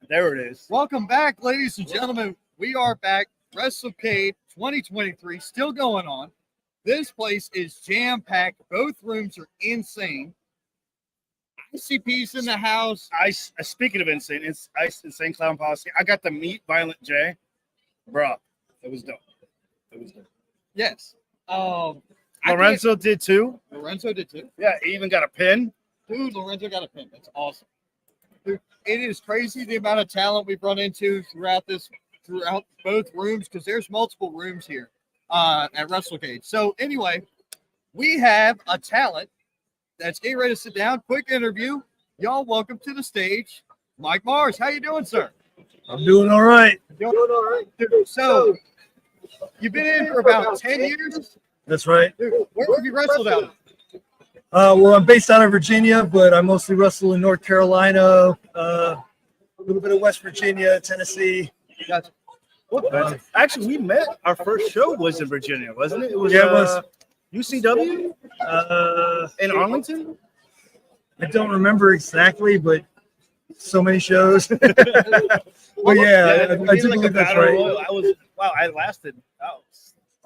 There it is. Welcome back, ladies and gentlemen. We are back. WrestleCade 2023 still going on. This place is jam-packed. Both rooms are insane. ICP's in the house. Speaking of insane, insane clown policy. I got to meet Violent J, bro. It was dope. Yes. Lorenzo did too. Lorenzo did too. Yeah, he even got a pin. Dude, Lorenzo got a pin. That's awesome. Dude, it is crazy the amount of talent we've run into throughout both rooms, because there's multiple rooms here at WrestleCade. So anyway, we have a talent that's getting ready to sit down. Quick interview. Y'all welcome to the stage, Mike Mars. How you doing, sir? I'm doing all right. Doing all right. Dude, so you've been in for about 10 years? That's right. Dude, where have you wrestled out? Well, I'm based out of Virginia, but I mostly wrestle in North Carolina, a little bit of West Virginia, Tennessee. Gotcha. Actually, we met. Our first show was in Virginia, wasn't it? It was. UCW in Arlington. I don't remember exactly, but so many shows. But yeah, I do believe that's right. I lasted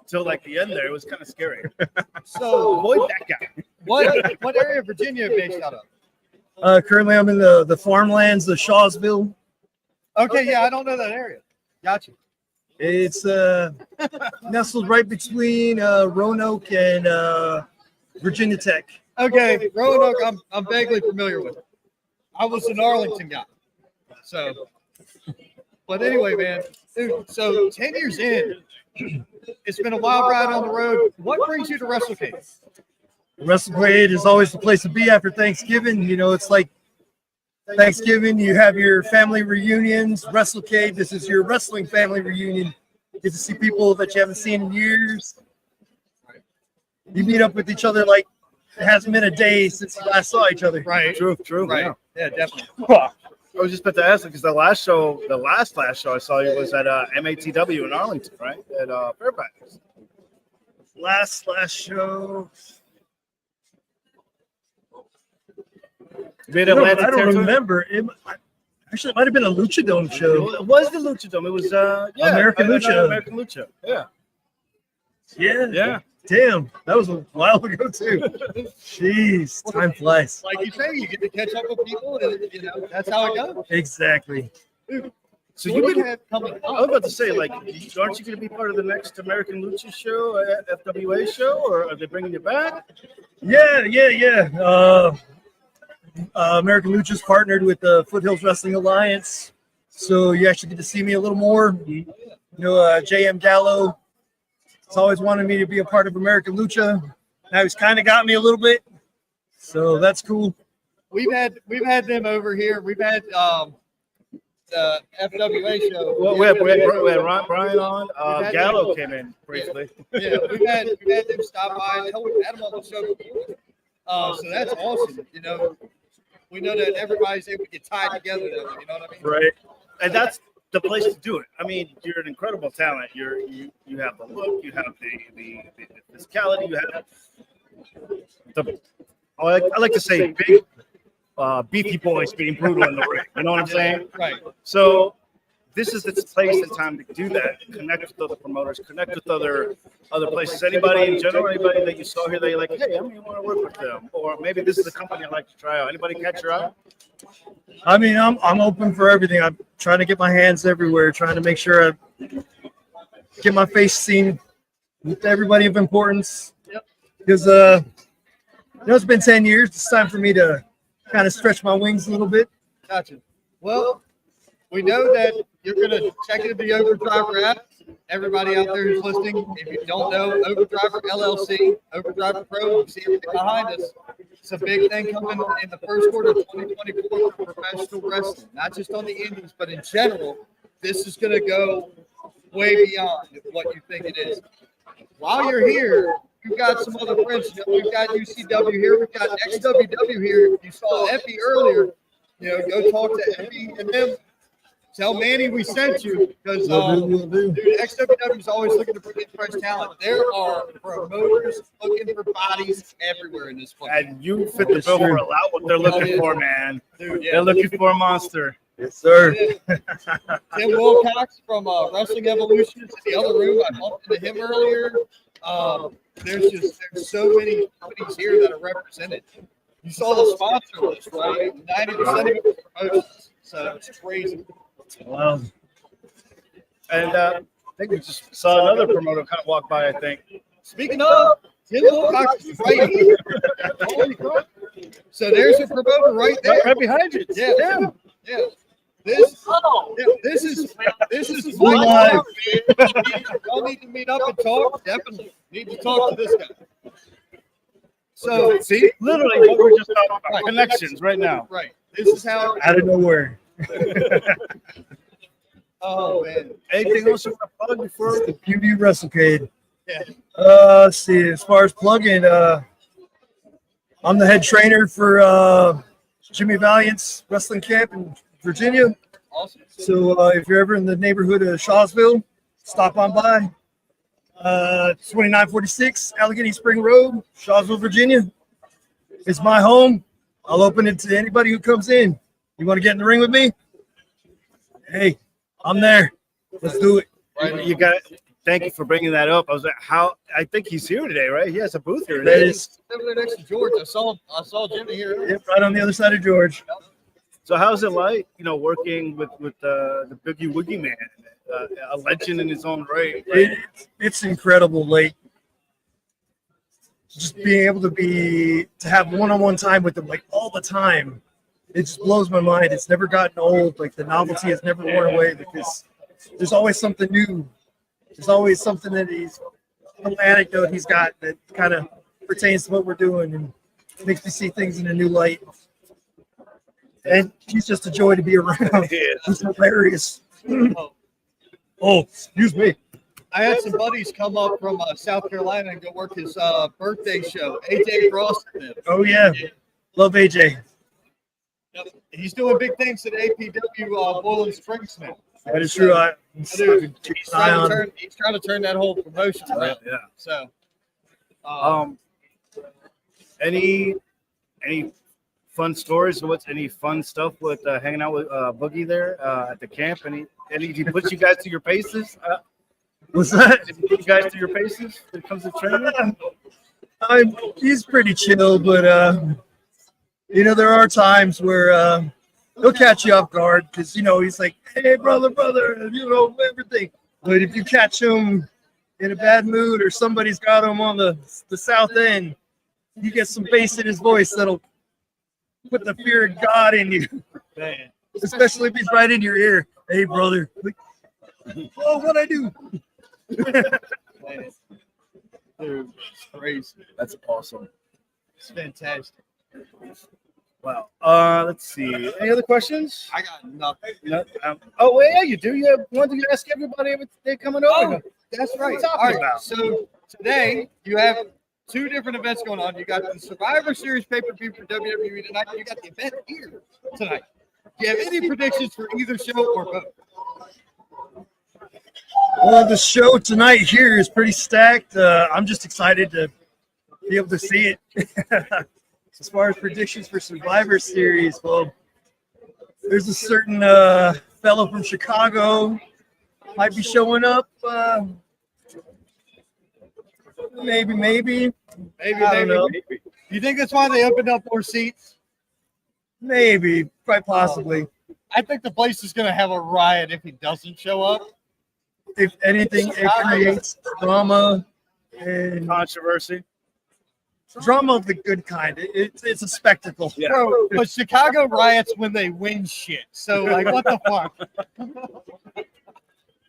till like the end there. It was kind of scary. So avoid that guy. What area of Virginia are you based out of? Currently, I'm in the farmlands of Shawsville. Okay, yeah, I don't know that area. Gotcha. It's nestled right between Roanoke and Virginia Tech. Okay, Roanoke, I'm vaguely familiar with it. I was an Arlington guy. So, but anyway, man, dude, so 10 years in, it's been a wild ride on the road. What brings you to WrestleCade? WrestleCade is always the place to be after Thanksgiving. You know, it's like Thanksgiving, you have your family reunions. WrestleCade, this is your wrestling family reunion. You get to see people that you haven't seen in years. You meet up with each other like it hasn't been a day since you last saw each other. Right. True. Right. Yeah, definitely. I was just about to ask because the last show I saw you was at MATW in Arlington, right? At Fairfax. Last show. I don't remember. Actually, it might have been a Lucha Dome show. It was the Lucha Dome. It was American Lucha. American Lucha. Yeah. Yeah. Damn, that was a while ago too. Jeez, time flies. Like you say, you get to catch up with people, and that's how it goes. Exactly. So you would have coming. I was about to say, like, aren't you going to be part of the next American Lucha show, FWA show, or are they bringing you back? Yeah. American Lucha's partnered with the Foothills Wrestling Alliance, so you actually get to see me a little more. You know, JM Gallo has always wanted me to be a part of American Lucha. Now he's kind of got me a little bit, so that's cool. We've had them over here. We've had the FWA show. Well, we had Brian on. Gallo came in briefly. Yeah, we've had them stop by. Hell, we've had them on the show before. So that's awesome. You know, we know that everybody's able to get tied together. You know what I mean? Right. And that's the place to do it. I mean, you're an incredible talent. You have the look. You have the physicality. You have the. I like to say big, beefy boys being brutal in the ring. You know what I'm saying? Right. So this is the place and time to do that. Connect with other promoters. Connect with other places. Anybody in general, anybody that you saw here that you're like, hey, I want to work with them, or maybe this is the company I'd like to try out. Anybody catch your eye? I mean, I'm open for everything. I'm trying to get my hands everywhere, trying to make sure I get my face seen with everybody of importance. Yep. Because it's been 10 years. It's time for me to kind of stretch my wings a little bit. Gotcha. Well, we know that you're going to check into the Overdriver app. Everybody out there who's listening, if you don't know, Overdriver LLC, Overdriver Pro, you see everything behind us. It's a big thing coming in the first quarter of 2024 for professional wrestling, not just on the indies, but in general. This is going to go way beyond what you think it is. While you're here, we've got some other friends. We've got UCW here. We've got XWW here. You saw Effie earlier. Go talk to Effie and them. Tell Manny we sent you because Will do. dude, XWW is always looking to bring in fresh talent. There are promoters looking for bodies everywhere in this place. And you fit the bill for a lot what they're looking for, man. Dude, They're looking for a monster. Yes, sir. Tim Wilcox from Wrestling Evolution is in the other room. I bumped into him earlier. There's so many companies here that are represented. You saw the sponsor list, right? 90% of it was promotions. So it's crazy. Wow. And I think we just saw another promoter kind of walk by, I think. Speaking of, Tim Wilcox is right here. Holy crap. So there's a promoter right there. Right behind you. Yeah. Yeah. This is my live. life, man. Y'all need to meet up and talk. Definitely need to talk to this guy. So See, literally what we're just talking about. Right. Connections right now. right. This is how. Out of nowhere. Oh man. Anything else you want to plug before? It's the beauty of WrestleCade. Yeah. Let's see. As far as plugging, I'm the head trainer for Jimmy Valiant's wrestling camp in Virginia. Awesome. So if you're ever in the neighborhood of Shawsville, stop on by. 2946 Allegheny Spring Road, Shawsville, Virginia. It's my home. I'll open it to anybody who comes in. You want to get in the ring with me? Hey, I'm there. Let's do it. Right. You got. Thank you for bringing that up. I was like, how? I think he's here today, right? He has a booth here That today. is Over there next to George. I saw Jimmy here. earlier. yep, right on the other side of George. So how's it like, working with the Boogie Woogie Man, a legend in his own right? It's incredible. Like just being able to have one-on-one time with them like all the time. It just blows my mind. It's never gotten old. Like the novelty has never worn away because there's always something new. There's always something that a little anecdote he's got that kind of pertains to what we're doing and makes me see things in a new light. And he's just a joy to be around. He's hilarious. Oh, excuse me. I had some buddies come up from South Carolina and go work his birthday show. AJ Frost. Oh, yeah. Love AJ. Yep. He's doing big things at APW Boiling Springs now. That is true. Dude, he's trying to turn that whole promotion around. Yeah. So, Any fun stories? What's any fun stuff with hanging out with Boogie there at the camp? Any? Did he put you guys to your paces? What's that? Did he put you guys to your paces when it comes to training? He's pretty chill, but there are times where he'll catch you off guard because he's like, "Hey, brother, everything." But if you catch him in a bad mood or somebody's got him on the south end, you get some bass in his voice that'll put the fear of God in you. man. Especially if he's right in your ear. Hey, brother. Like, oh, what'd I do? Dude, it's crazy. That's awesome. It's fantastic. Wow. Let's see. Any other questions? I got nothing. No, oh, well, yeah, you do. You have one to ask everybody if they're coming over. That's right. What are you All talking right. about? So today you have two different events going on. You got the Survivor Series pay-per-view for WWE tonight. You got the event here tonight. Do you have any predictions for either show or both? Well, the show tonight here is pretty stacked. I'm just excited to be able to see it. As far as predictions for Survivor Series, well, there's a certain fellow from Chicago might be showing up. Maybe. Maybe. I don't know. You think that's why they opened up more seats? Maybe, quite possibly. I think the place is going to have a riot if he doesn't show up. If anything, it creates drama and Controversy. drama of the good kind. It's a spectacle. Yeah. Bro, but Chicago riots when they win shit. So, like, what the fuck?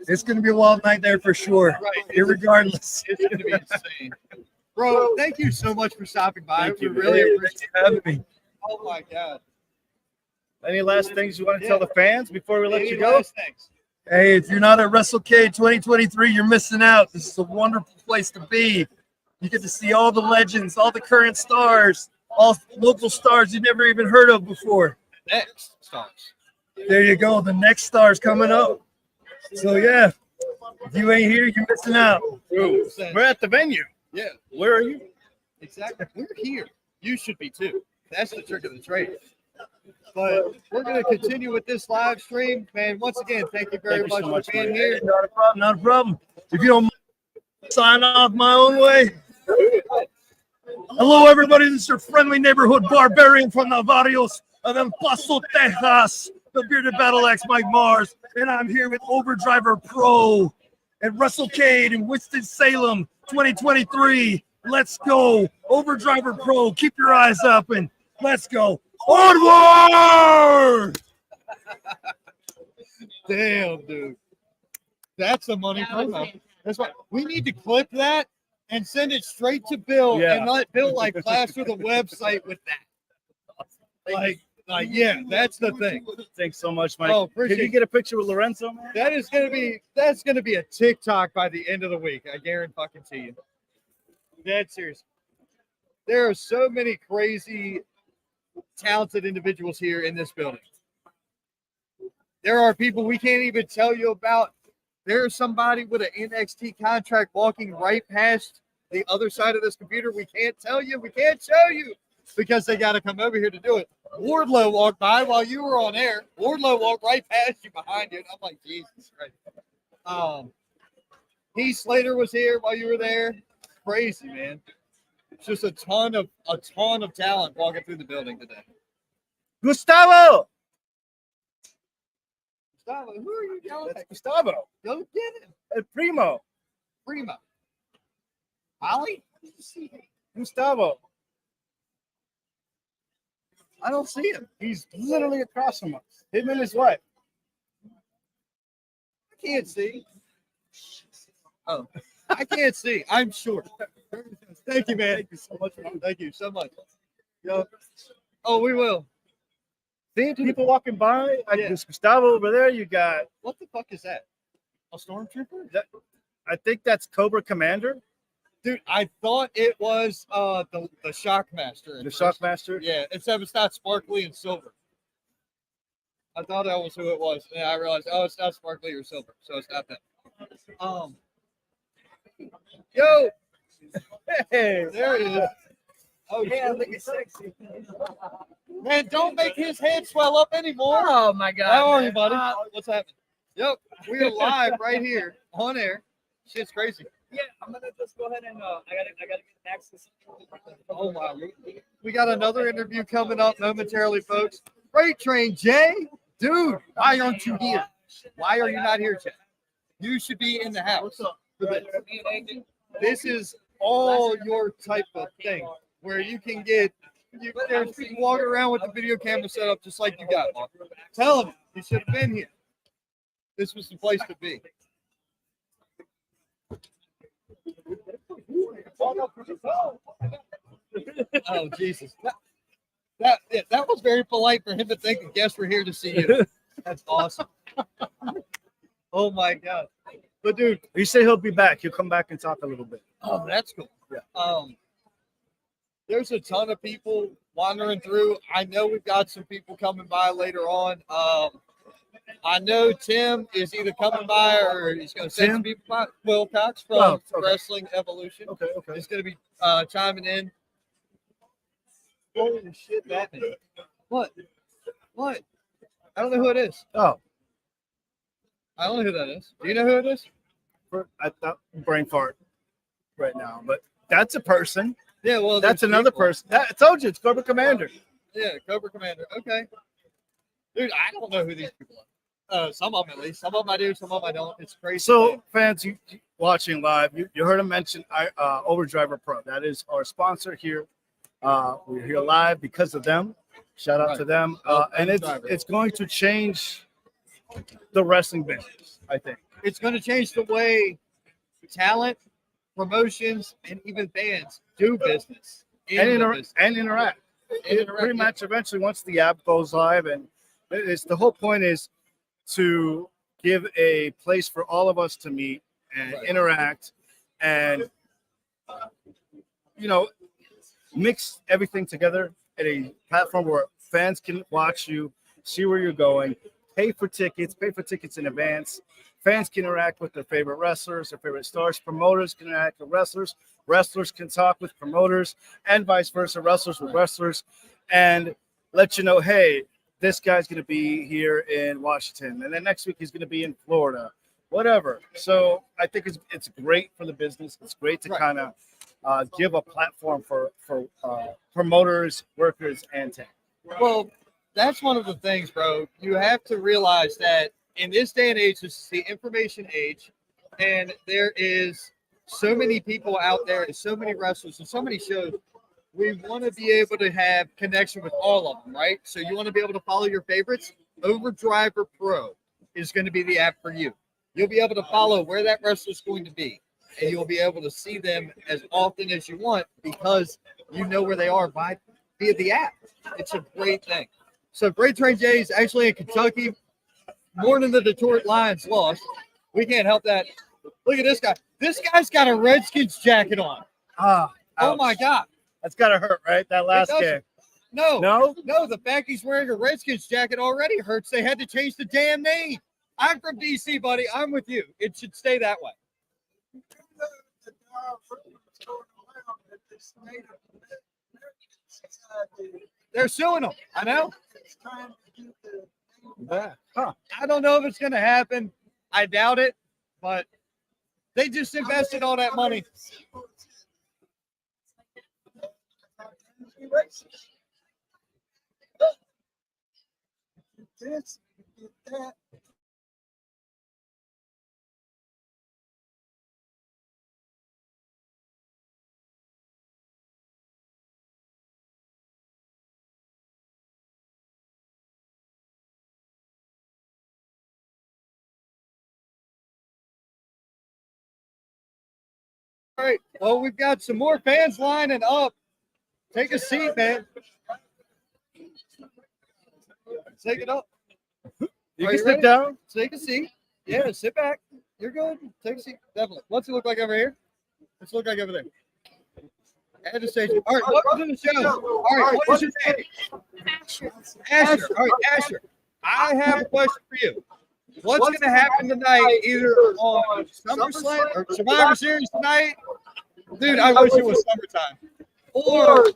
It's going to be a wild night there for sure. Right. Irregardless. It's going to be insane. Bro, thank you so much for stopping by. Thank We you. really Hey, appreciate thanks for having me. it. Oh, my God. Any last things you want to tell the fans before we let Any you go? last things? Hey, if you're not at WrestleCade 2023, you're missing out. This is a wonderful place to be. You get to see all the legends, all the current stars, all local stars you never even heard of before. Next stars. There you go. The next star's coming up. So yeah, if you ain't here, you're missing out. We're at the venue. Yeah, Where are you? exactly. We're here. You should be too. That's the trick of the trade. But we're going to continue with this live stream. Man, once again, thank you very Thank you so much much, for being man. here. Not a problem. Not a problem. If you don't mind, sign off my own way. Hello, everybody. This is your friendly neighborhood barbarian from the barrios of El Paso, Texas, the bearded battle axe Mike Mars, and I'm here with Overdriver Pro at WrestleCade in Winston-Salem 2023. Let's go. Overdriver Pro, keep your eyes up and let's go. Onward! Damn, dude. That's a money promo. That's what we need to clip that and send it straight to Bill and let Bill like plaster the website with that. Like, yeah, that's the thing. Thanks so much, Mike. Oh, Can you get a picture with Lorenzo, man? That's gonna be a TikTok by the end of the week. I guarantee you. Dead serious. There are so many crazy, talented individuals here in this building. There are people we can't even tell you about. There's somebody with an NXT contract walking right past the other side of this computer. We can't tell you. We can't show you because they got to come over here to do it. Wardlow walked by while you were on air. Wardlow walked right past you behind you. And I'm like, Jesus Christ. Heath Slater was here while you were there. Crazy, man. It's just a ton of talent walking through the building today. Gustavo! Gustavo, who are you yelling That's at? Gustavo. Go get him. El Primo. Primo. Ollie? Gustavo. I don't see him. He's literally across from us. Him and his wife. I can't see. Oh, I can't see. I'm short. Thank you, man. Thank you so much. Thank you so much. Yo. Oh, we will. Seeing people walking by. Yeah. There's Gustavo over there. You got, What the fuck is that? A stormtrooper? I think that's Cobra Commander. Dude, I thought it was the Shockmaster. The Shockmaster. Yeah, except it's not sparkly and silver. I thought that was who it was. And I realized, oh, it's not sparkly or silver, so it's not that. Yo, Hey. there it is. Oh yeah, looking sexy. Man, don't make his head swell up anymore. Oh my God! How are you, man. buddy? What's happening? Yep, we are live right here on air. Shit's crazy. Yeah, I'm gonna just go ahead and I gotta get access. Oh my, we got another interview coming up momentarily, folks. Freight Train Jay, dude, why aren't you here? Why are you not here, Jay? You should be in the house. This is all your type of thing where you can get. There's people walking around with the video camera set up just like you got. Mark. Tell them you should have been here. This was the place to be. Oh Jesus! That was very polite for him to think the guests were here to see you. That's awesome. Oh my God! But dude, He said he'll be back. He'll come back and talk a little bit. oh, that's cool. Yeah. There's a ton of people wandering through. I know we've got some people coming by later on. I know Tim is either coming by or he's going to send some people by. Will Cox from Oh, okay. Wrestling Evolution Okay. is going to be chiming in. Holy shit, Batman! What? I don't know who it is. Oh, I don't know who that is. Do you know who it is? I thought brain fart right now, but that's a person. Yeah, well, That's there's another people. person. I told you, it's Cobra Commander. Yeah, Cobra Commander. Okay. Dude, I don't know who these people are. Some of them at least. Some of them I do, some of them I don't. It's crazy. So, fans, you watching live, you heard him mention Overdriver Pro. That is our sponsor here. We're here live because of them. Shout out to them. And it's going to change the wrestling business, I think. It's going to change the way talent, promotions, and even bands do business. And interact. Pretty much eventually once the app goes live, and it's the whole point is to give a place for all of us to meet and interact and mix everything together at a platform where fans can watch you, see where you're going, pay for tickets in advance. Fans can interact with their favorite wrestlers, their favorite stars. Promoters can interact with wrestlers. Wrestlers can talk with promoters, and vice versa. Wrestlers with wrestlers, and let you know, hey, this guy's going to be here in Washington, and then next week he's going to be in Florida, whatever. So I think it's great for the business. It's great to kind of give a platform for promoters, workers, and tech. Well, that's one of the things, bro. You have to realize that in this day and age, this is the information age, and there is so many people out there and so many wrestlers and so many shows. We want to be able to have connection with all of them, right? So you want to be able to follow your favorites. Overdriver Pro is going to be the app for you. You'll be able to follow where that wrestler is going to be, and you'll be able to see them as often as you want because you know where they are via the app. It's a great thing. So Great Train J is actually in Kentucky. More than the Detroit Lions lost. We can't help that. Look at this guy. This guy's got a Redskins jacket on. Oh my God. That's gotta hurt, right? That last game. No. No? No, the fact he's wearing a Redskins jacket already hurts. They had to change the damn name. I'm from DC, buddy. I'm with you. It should stay that way. They're suing them. I know. I don't know if it's going to happen. I doubt it, but they just invested all that money. All right. Well, we've got some more fans lining up. Take a seat, man. Take it up. You can sit down. Take a seat. Yeah, sit back. You're good. Take a seat. Definitely. What's it look like over here? What's it look like over there? At the station. All right, welcome to the show. All right, what is your name? Asher. Asher. All right, Asher. I have a question for you. What's going to happen tonight, either on SummerSlam or Survivor Series tonight? Dude, I wish it was summertime. Or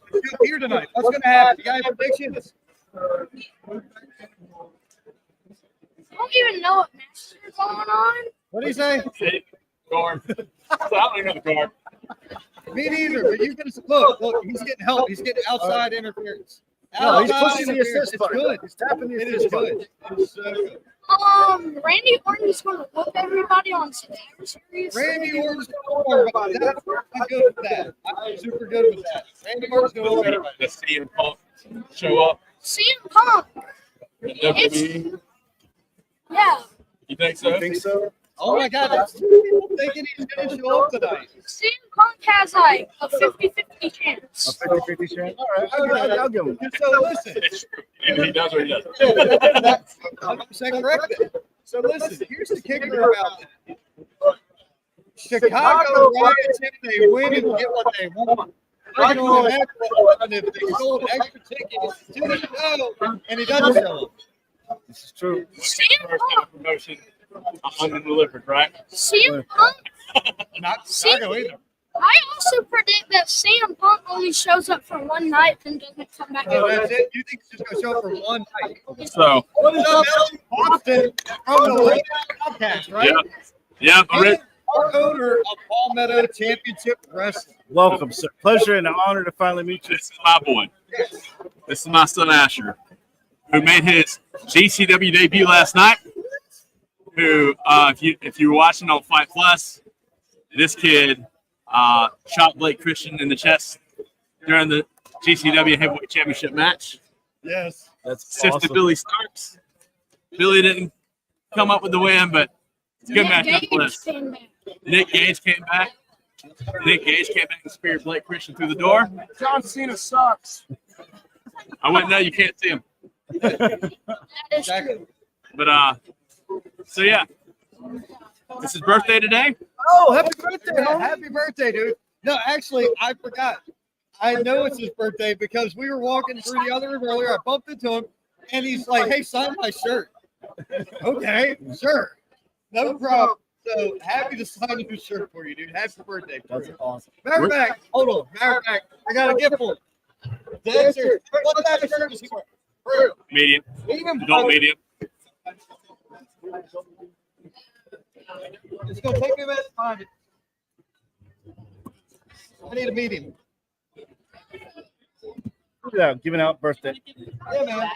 here tonight. What's going to happen? You got any predictions? I don't even know what match is going on. What do you say? Guard. I don't even know the guard. Me neither. But you can look. He's getting help. He's getting outside interference. No, he's Outside pushing the interference. assist It's button. good. He's tapping the It assist is button. good. It is so good. Randy Orton's going to whoop everybody on Survivor Series. Randy Orton's going to I'm good with that. I'm super good with that. Randy Orton's going to whoop everybody. The CM Punk show up. CM Punk. in WWE. Yeah. You think so? You think so? Oh my God, that's two people thinking he's going to show up tonight. CM Punk has like a 50-50 A chance. 50-50 chance? All right, I'll give him. So listen, It's true. Either he does or he doesn't. that's 100% correct. So listen, here's the kicker about that. Chicago riots if they win and get what they want. I can only imagine what would happen if they sold extra tickets to the show and he doesn't show up. This is true. CM First Punk. kind of promotion undelivered, right? CM Punk. Not Chicago either. I also predict that CM Punk only shows up for one night and doesn't come back. So that's it. You think he's just going to show up for one night? So, What is up, Austin from the Late Night Podcast, right? yeah, but Rick, Our owner of Palmetto Championship Wrestling. Welcome, sir. Pleasure and an honor to finally meet you. this is my boy. This is my son Asher, who made his GCW debut last night. Who, if you were watching on Fight Plus, this kid shot Blake Christian in the chest during the GCW Heavyweight Championship match. Yes. That's Assisted awesome. Billy Starks. Billy didn't come up with the win, but it's a good match Nick nonetheless. Gage came back. Nick Gage came back. Nick Gage came back and speared Blake Christian through the door. John Cena sucks. I went, no, you can't see him. That is Exactly. true. But so yeah, it's his birthday today. Oh, happy birthday, Yeah, homie. happy birthday, dude. No, actually, I forgot. I know it's his birthday because we were walking through the other room earlier. I bumped into him, and he's like, "Hey, sign my shirt." Okay, sure. No problem. So happy to sign your shirt for you, dude. Happy birthday. That's awesome. Matter of fact, hold on. Matter of fact, I got a gift for you. Dexter, what type of shirt does he wear? For Medium. medium? Adult medium. It's going to take me a minute to find it. I need a medium. Yeah, giving out birthday. Yeah, man.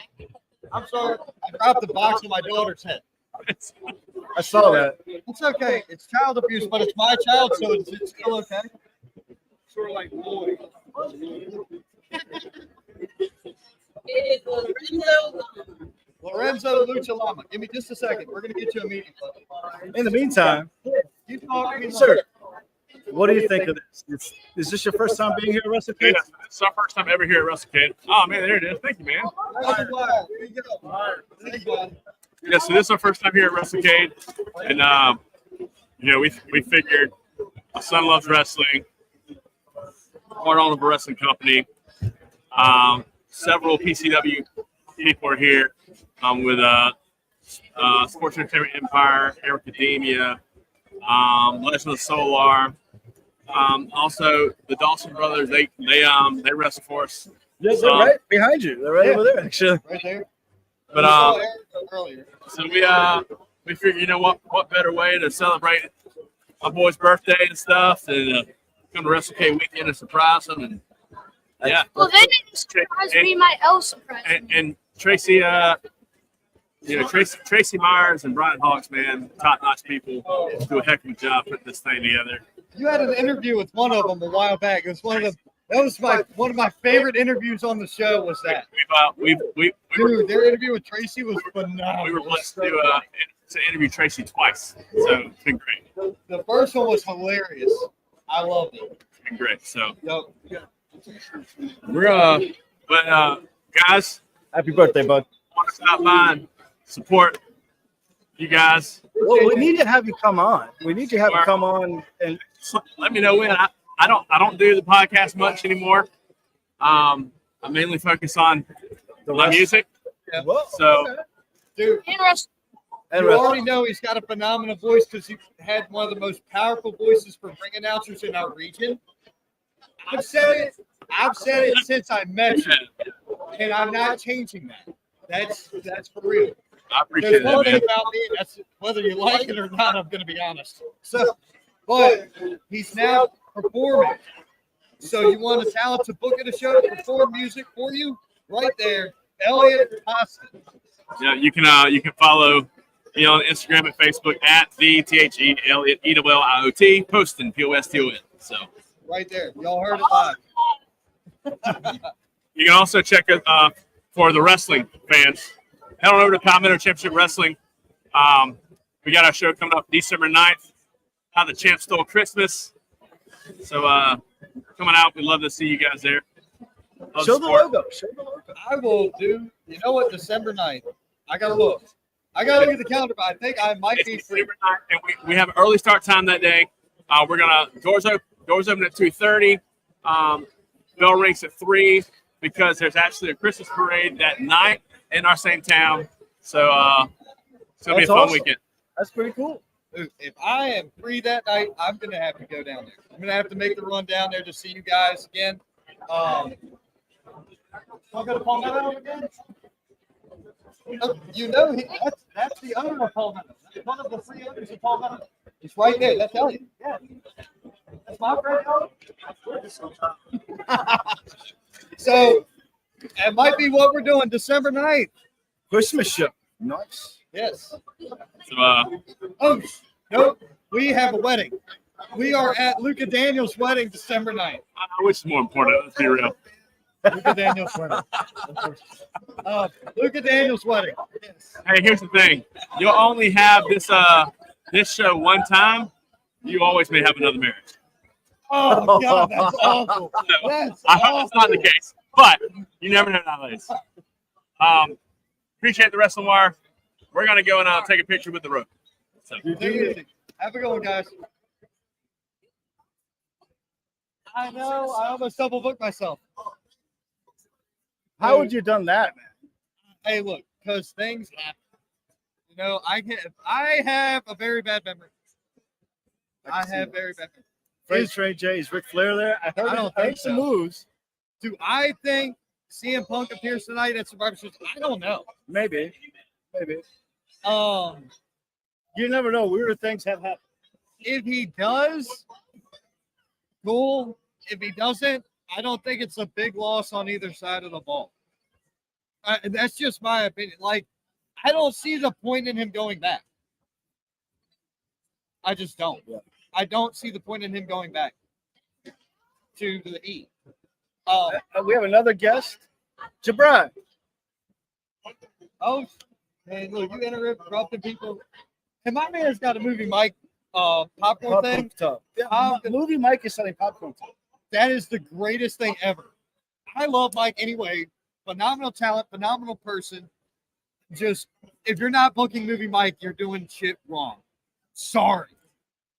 I'm sorry. I dropped the box on my daughter's head. I saw that. It's okay. It's child abuse, but it's my child, so it's still okay. Sort of like boy. It is Lorenzo Lucha Lama. Give me just a second. We're going to get you a meeting. In the meantime, You talk to me, sir, what do you think of this? Is this your first time being here at WrestleCade? Yeah, it's our first time ever here at WrestleCade. Oh man, there it is. Thank you, man. There you go. Thank you. Yeah, so this is our first time here at WrestleCade, and you know, we figured my son loves wrestling, part owner of a wrestling company. Several PCW people are here with Sports Entertainment Empire, Air Academia, Legend of Solar. Also, the Dawson brothers, they wrestle for us. Yes, they're right behind you. They're right over there, actually. Right there. But Earlier. so we figured, you know what better way to celebrate my boy's birthday and stuff than come to WrestleCade weekend and surprise him, and yeah. Well, they didn't surprise me. My L surprised me. And Tracy, you know, Tracy Myers and Brian Hawks, man, top-notch people, do a heck of a job putting this thing together. You had an interview with one of them a while back. It was one of the. That was one of my favorite interviews on the show. Was that? Dude, Their interview with Tracy was phenomenal. We were blessed to interview Tracy twice, so it's been great. The first one was hilarious. I loved it. It's been great. So Yep. we're but guys, Happy birthday, bud. want to stop by and support you guys. Well, we need to have you come on. We need to have you come on and Let me know when. I don't do the podcast much anymore. I mainly focus on my music. Yeah. Whoa, So okay. Dude, Interesting. And you wrestling. already know he's got a phenomenal voice because he had one of the most powerful voices for ring announcers in our region. I've said it since I met you, and I'm not changing that. That's for real. I appreciate There's that, one thing man. about me, that's whether you like it or not, I'm going to be honest. So, but he's now performing. So you want a talent to book at a show to perform music for you? Right there, Elliot Austin. Yeah, you can follow me on Instagram and Facebook at the THE Elliot ELLIOT Poston POSTON. So Right there. Y'all heard it live. you can also check it for the wrestling fans. Head on over to Palmetto Championship Wrestling. We got our show coming up December 9th. How the Champ Stole Christmas. So coming out, we'd love to see you guys there. Love Show the support. logo. Show the logo. I will do. You know what? December 9th. I got to look. I got to look at the calendar, but I think I might It's be free. December 9th, and we have an early start time that day. We're gonna doors open at 2:30. Bell rings at 3 because there's actually a Christmas parade that night in our same town. So it's gonna be a That's fun awesome. weekend. That's pretty cool. Dude, if I am free that night, I'm going to have to go down there. I'm going to have to make the run down there to see you guys again. I'm going to Palmetto again. You know, that's the owner of Palmetto. That's one of the three owners of Palmetto. It's right there. That's Elliot. Yeah. That's my friend Elliot. So it might be what we're doing December 9th. Christmas show. Nice. Yes. So Oh, no, we have a wedding. We are at Luca Daniels' wedding December 9th. which is more important? Let's be real. Luca Daniels' wedding. Luca Daniels' wedding. Yes. Hey, here's the thing. You'll only have this show one time. You always may have another marriage. Oh, God, that's awful. So, That's I hope that's not the awful. case, but you never know nowadays. Appreciate the Wrestling Wire. We're gonna go and take a picture with the rope. So Take it easy. Have a good one, guys. I know. I almost double booked myself. How would you have done that, man? Hey, look, because things happen. You know, I have a very bad memory. I have very bad memory. Freight Train Jay, is Ric Flair there? I I don't think some so. moves. Do I think CM Punk appears tonight at Survivor Series? I don't know. Maybe. You never know. Weirder things have happened. If he does, cool. If he doesn't, I don't think it's a big loss on either side of the ball. That's just my opinion. Like, I don't see the point in him going back. I just don't. Yeah. I don't see the point in him going back to the E. We have another guest, Jabron. Oh, man, look, you interrupting people. And my man's got a movie mic popcorn thing. Tub. Yeah, movie Mike is selling popcorn tub. That is the greatest thing ever. I love Mike anyway. Phenomenal talent, phenomenal person. Just, if you're not booking movie Mike, you're doing shit wrong. Sorry.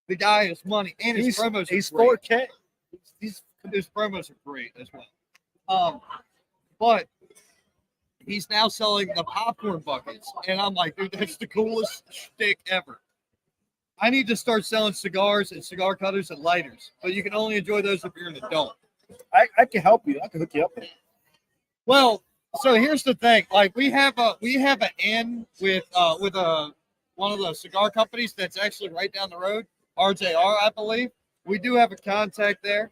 The guy is money. And his promos are he's great. 4K. His promos are great as well. But he's now selling the popcorn buckets. And I'm like, dude, that's the coolest shtick ever. I need to start selling cigars and cigar cutters and lighters. But you can only enjoy those if you're an adult. I can help you. I can hook you up. Well, so here's the thing. Like we have an in with one of the cigar companies that's actually right down the road, RJR, I believe. We do have a contact there.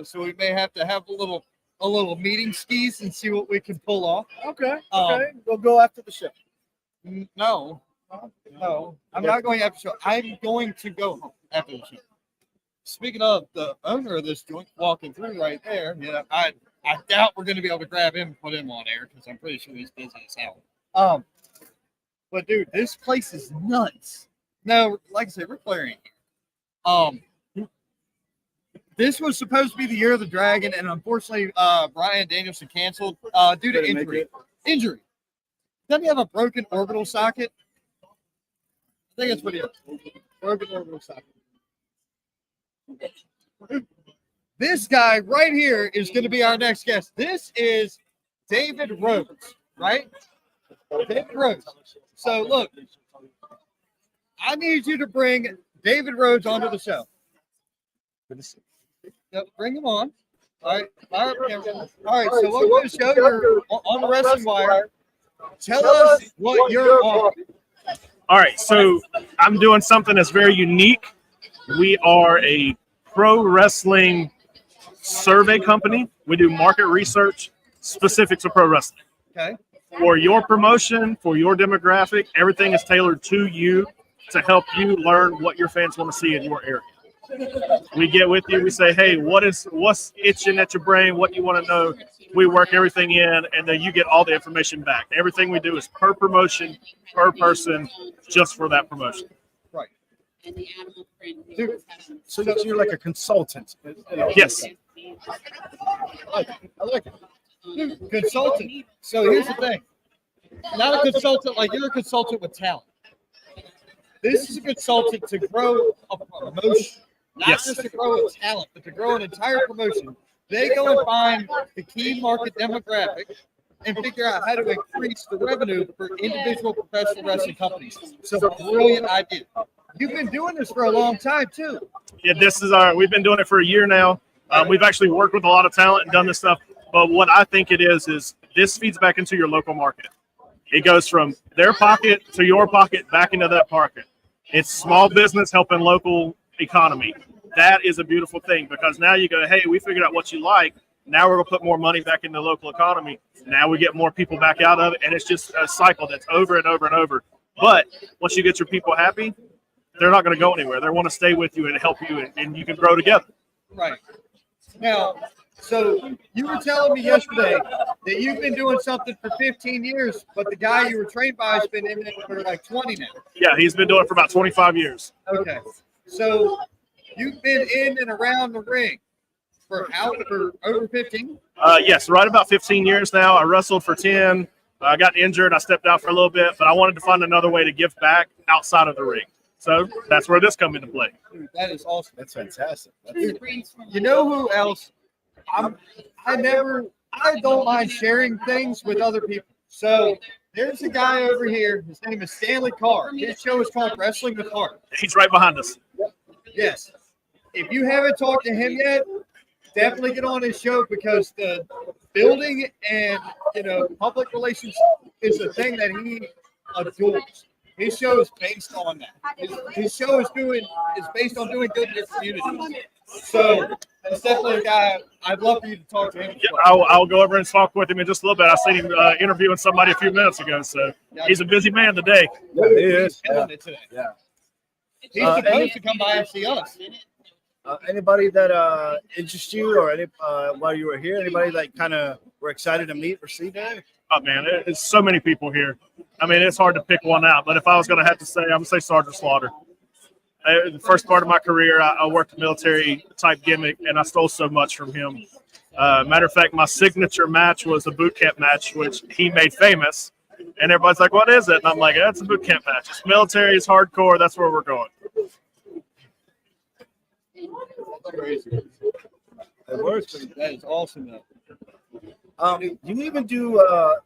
So we may have to have a little meeting skis and see what we can pull off. Okay. We'll go after the show. No, I'm not going after the show. I'm going to go home after the show. Speaking of the owner of this joint walking through right there, yeah, I doubt we're going to be able to grab him and put him on air because I'm pretty sure he's busy as hell. But dude, this place is nuts. No, like I said, Ric Flair ain't here. This was supposed to be the year of the dragon, and unfortunately, Bryan Danielson canceled due to injury. Injury. Doesn't he have a broken orbital socket? I think that's what he has. Broken orbital socket. This guy right here is going to be our next guest. This is David Rhodes, right? David Rhodes. So look, I need you to bring David Rhodes onto the show. Yep, bring him on. All right. All right. So welcome to the show. You're on the Wrestling Wire. Tell us what you're on. All right. So I'm doing something that's very unique. We are a pro wrestling survey company. We do market research specific to pro wrestling. Okay. For your promotion, for your demographic, everything is tailored to you to help you learn what your fans want to see in your area. We get with you. We say, hey, what's itching at your brain? What do you want to know? We work everything in, and then you get all the information back. Everything we do is per promotion, per person, just for that promotion. Right. And the animal print. Dude, So you're like a consultant. Yes. I like it. Dude, consultant. So here's the thing. Not a consultant like you're a consultant with talent. This is a consultant to grow a promotion. Not Yes. just to grow a talent, but to grow an entire promotion. They go and find the key market demographic and figure out how to increase the revenue for individual professional wrestling companies. So brilliant idea. You've been doing this for a long time too. Yeah, we've been doing it for a year now. We've actually worked with a lot of talent and done this stuff. But what I think it is this feeds back into your local market. It goes from their pocket to your pocket back into that pocket. It's small business helping local economy. That is a beautiful thing because now you go, hey, we figured out what you like. Now we're going to put more money back in the local economy. Now we get more people back out of it. And it's just a cycle that's over and over and over. But once you get your people happy, they're not going to go anywhere. They want to stay with you and help you, and you can grow together. Right. Now, so you were telling me yesterday that you've been doing something for 15 years, but the guy you were trained by has been in it for like 20 now. Yeah, he's been doing it for about 25 years. Okay. So you've been in and around the ring for over 15? Yes, right about 15 years now. I wrestled for 10. I got injured. I stepped out for a little bit, but I wanted to find another way to give back outside of the ring. So that's where this comes into play. Dude, that is awesome. That's fantastic. Dude, you know who else? I don't mind sharing things with other people. So There's a guy over here. His name is Stanley Carr. His show is called Wrestling with Heart. He's right behind us. Yes. If you haven't talked to him yet, definitely get on his show because the building and public relations is the thing that he adores. His show is based on that. His show is based on doing good in your community. So that's definitely a guy I'd love for you to talk to him. Yeah, I'll go over and talk with him in just a little bit. I seen him interviewing somebody a few minutes ago, so he's a busy man today. Yeah, he is. He's killing it today. Yeah. He's supposed to come by and see us. Anybody that interests you, or any while you were here, anybody that kind of were excited to meet or see today? Oh man, there's so many people here. I mean, it's hard to pick one out. But if I was going to have to say, I'm going to say Sergeant Slaughter. The first part of my career, I worked a military type gimmick, and I stole so much from him. Matter of fact, my signature match was a boot camp match, which he made famous. And everybody's like, "What is it?" And I'm like, "That's a boot camp match. It's military, it's hardcore. That's where we're going." That is awesome, though. You even do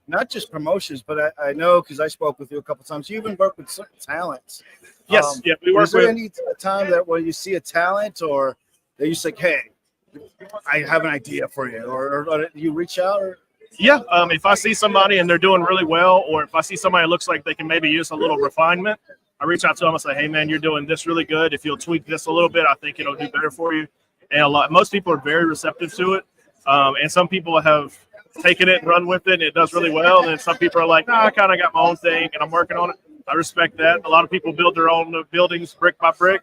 not just promotions, but I know because I spoke with you a couple times. You even work with certain talents. Yes, yeah, we work is there with. any time that when you see a talent, or they just like, "Hey, I have an idea for you," or you reach out? Or Yeah, if I see somebody and they're doing really well, or if I see somebody that looks like they can maybe use a little refinement, I reach out to them and say, "Hey, man, you're doing this really good. If you'll tweak this a little bit, I think it'll do better for you." And most people are very receptive to it, and some people have taken it and run with it, and it does really well. And then some people are like, "Nah, I kind of got my own thing, and I'm working on it." I respect that. A lot of people build their own buildings brick by brick,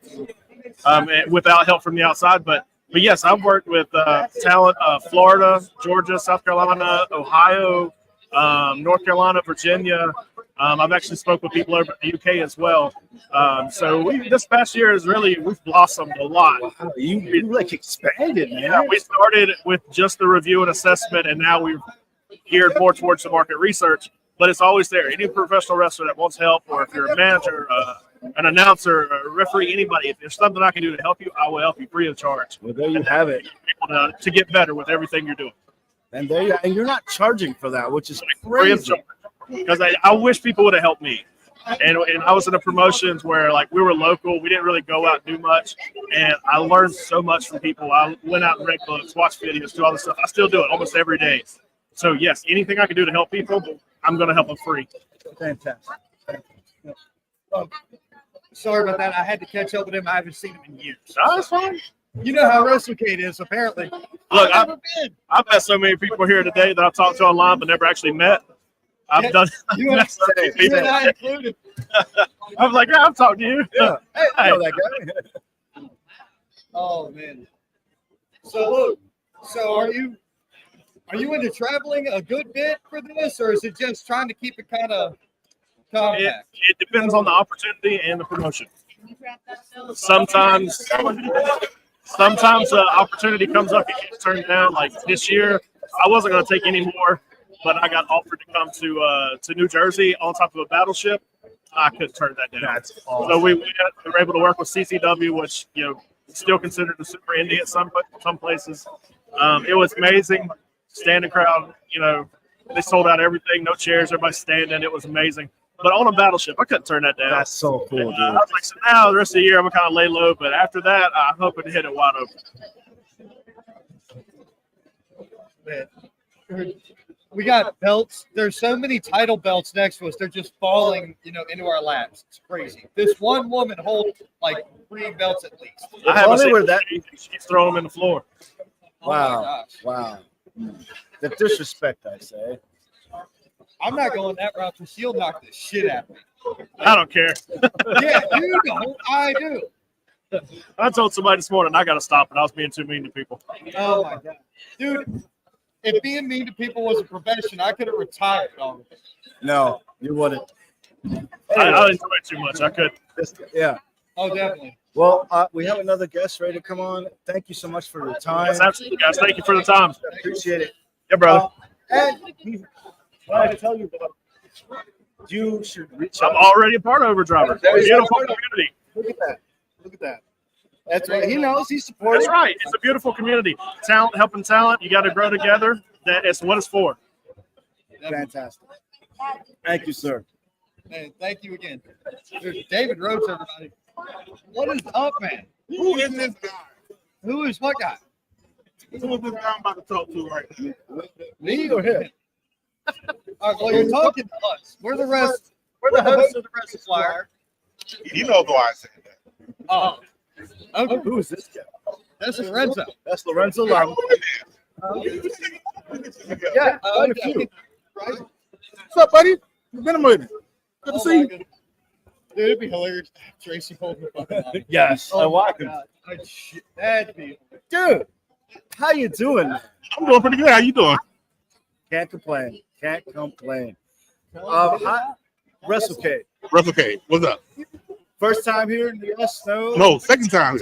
and without help from the outside. But yes, I've worked with talent, Florida, Georgia, South Carolina, Ohio, North Carolina, Virginia. I've actually spoke with people over in the UK as well. So this past year we've blossomed a lot. wow, you like expanded, man. Yeah, we started with just the review and assessment, and now we've geared more towards the market research. But it's always there. Any professional wrestler that wants help, or if you're a manager, an announcer, a referee, anybody, if there's something I can do to help you, I will help you free of charge. Well, there you have it. To get better with everything you're doing. And and you're not charging for that, which is Free of crazy. charge. Because I wish people would have helped me. And I was in the promotions where, like, we were local. We didn't really go out and do much. And I learned so much from people. I went out and read books, watched videos, do all this stuff. I still do it almost every day. So, yes, anything I can do to help people, I'm going to help them free. Fantastic. Sorry about that. I had to catch up with him. I haven't seen him in years. No, that's fine. You know how WrestleCade is, apparently. Look, I've never been. I've met so many people here today that I've talked to online but never actually met. I've Yeah, done you met so many You people. and I included. I'm like, yeah, I've talked to you. Yeah. Hey, I know that guy. Oh man. So are you into traveling a good bit for this, or is it just trying to keep it kind of compact? It depends on the opportunity and the promotion. Sometimes the opportunity comes up, it gets turned down. Like this year, I wasn't going to take any more, but I got offered to come to New Jersey on top of a battleship. I couldn't turn that down. That's awesome. So we were able to work with CCW, which still considered a super indie at some places. It was amazing. Standing crowd, they sold out everything, no chairs, everybody standing. It was amazing. But on a battleship, I couldn't turn that down. That's so cool, dude. I was like, so now the rest of the year, I'm going to kind of lay low. But after that, I'm hoping to hit it wide open. Man. We got belts. There's so many title belts next to us. They're just falling, into our laps. It's crazy. This one woman holds like 3 belts at least. I haven't only seen were that- she's throwing them in the floor. Oh my Wow. gosh. Wow. The disrespect, I say. I'm not going that route because she'll knock the shit out of me. I don't care. Yeah, you don't. I do. I told somebody this morning I got to stop it. I was being too mean to people. Oh my god, dude! If being mean to people was a profession, I could have retired on it. No, you wouldn't. I enjoy it too much. I could. Yeah. Oh, definitely. Well, we have another guest ready to come on. Thank you so much for your time. Yes, absolutely, guys. Thank you for the time. Appreciate it. Yeah, brother. And I tell you, you should reach out. I'm already a part of Overdriver. There you Beautiful go. community. Look at that. Look at that. That's right. He knows. He's supporting. That's right. It's a beautiful community. Talent helping talent. You got to grow together. That is what it's for. Fantastic. Thank you, sir. Man, thank you again. There's David Rhodes, everybody. What is up, man? Who is this guy? Who is what guy? Who is this guy I'm about to talk to right now? Me or him? All right, well, you're talking to us. We're the rest. We're the hosts of the Wrestle Flyer. You know why I said that. Oh, okay. Who is this guy? That's Lorenzo. That's Lorenzo Lam. Yeah, quite a few. Right? What's up, buddy? It's been a minute. Good to see you. Dude, it'd be hilarious to have Tracy hold the fucking line. Yes, I Oh, watch my him. God. That'd be. Dude, how you doing, man? I'm doing pretty good. How you doing? Can't complain. Can't complain. Hi, WrestleCade. WrestleCade. What's up? First time here in the US? No. No, second time.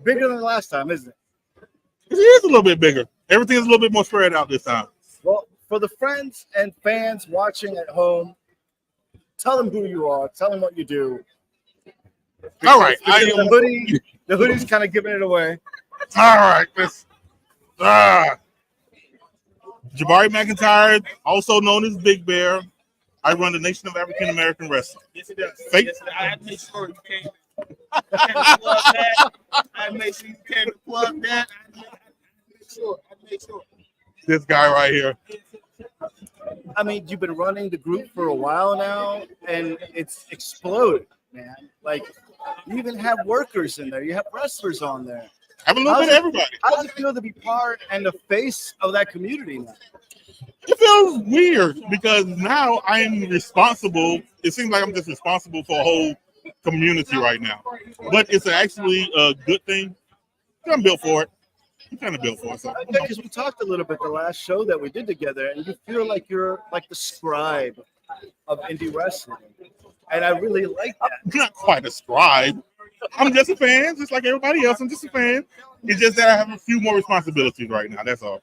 Bigger than the last time, isn't it? It is a little bit bigger. Everything's a little bit more spread out this time. Well, for the friends and fans watching at home, tell them who you are. Tell them what you do. All right. Because the hoodie's kind of giving it away. All right. Let's, Jabari McIntyre, also known as Big Bear. I run the Nation of African American Wrestling. Yes, it does. Fake. Yes, I had to make sure you came. I had to make sure you came to plug that. I had to make sure. This guy right here. I mean, you've been running the group for a while now, and it's exploded, man. Like, you even have workers in there. You have wrestlers on there. Have a little bit of everybody. How does it feel to be part and the face of that community now? It feels weird because now I'm responsible. It seems like I'm just responsible for a whole community right now. But it's actually a good thing. I'm built for it. I'm kind of built for it. So. Because we talked a little bit the last show that we did together, and you feel like you're like the scribe of indie wrestling. And I really like that. I'm not quite a scribe. I'm just a fan, just like everybody else. I'm just a fan. It's just that I have a few more responsibilities right now. That's all.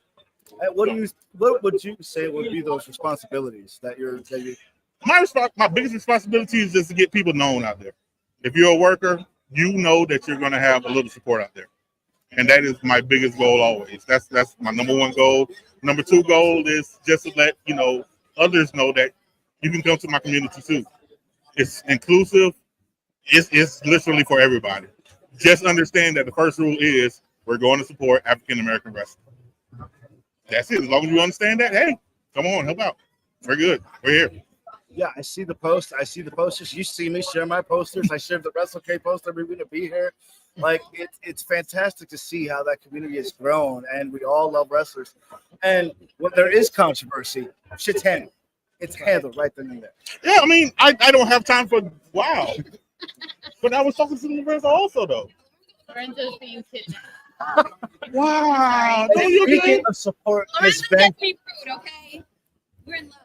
What would you say would be those responsibilities that you're My biggest responsibility is just to get people known out there. If you're a worker, you know that you're going to have a little support out there. And that is my biggest goal always. That's my number one goal. Number two goal is just to let others know that you can come to my community too. It's inclusive. It's literally for everybody. Just understand that the first rule is we're going to support African American wrestling. That's it. As long as you understand that, hey, come on, help out. We're good. We're here. Yeah, I see the post. I see the posters. You see me share my posters. I share the WrestleCade poster. We're going to be here. Like, it's fantastic to see how that community has grown, and we all love wrestlers. And when there is controversy, shit's handled. It's handled right then and there. Yeah, I mean, I don't have time for wow. But I was talking to the Lorenzo also, though. Lorenzo's being kidnapped. Wow. No, And you're speaking good. of support, Lorenzo Miss Ben, gets me rude, okay? We're in love.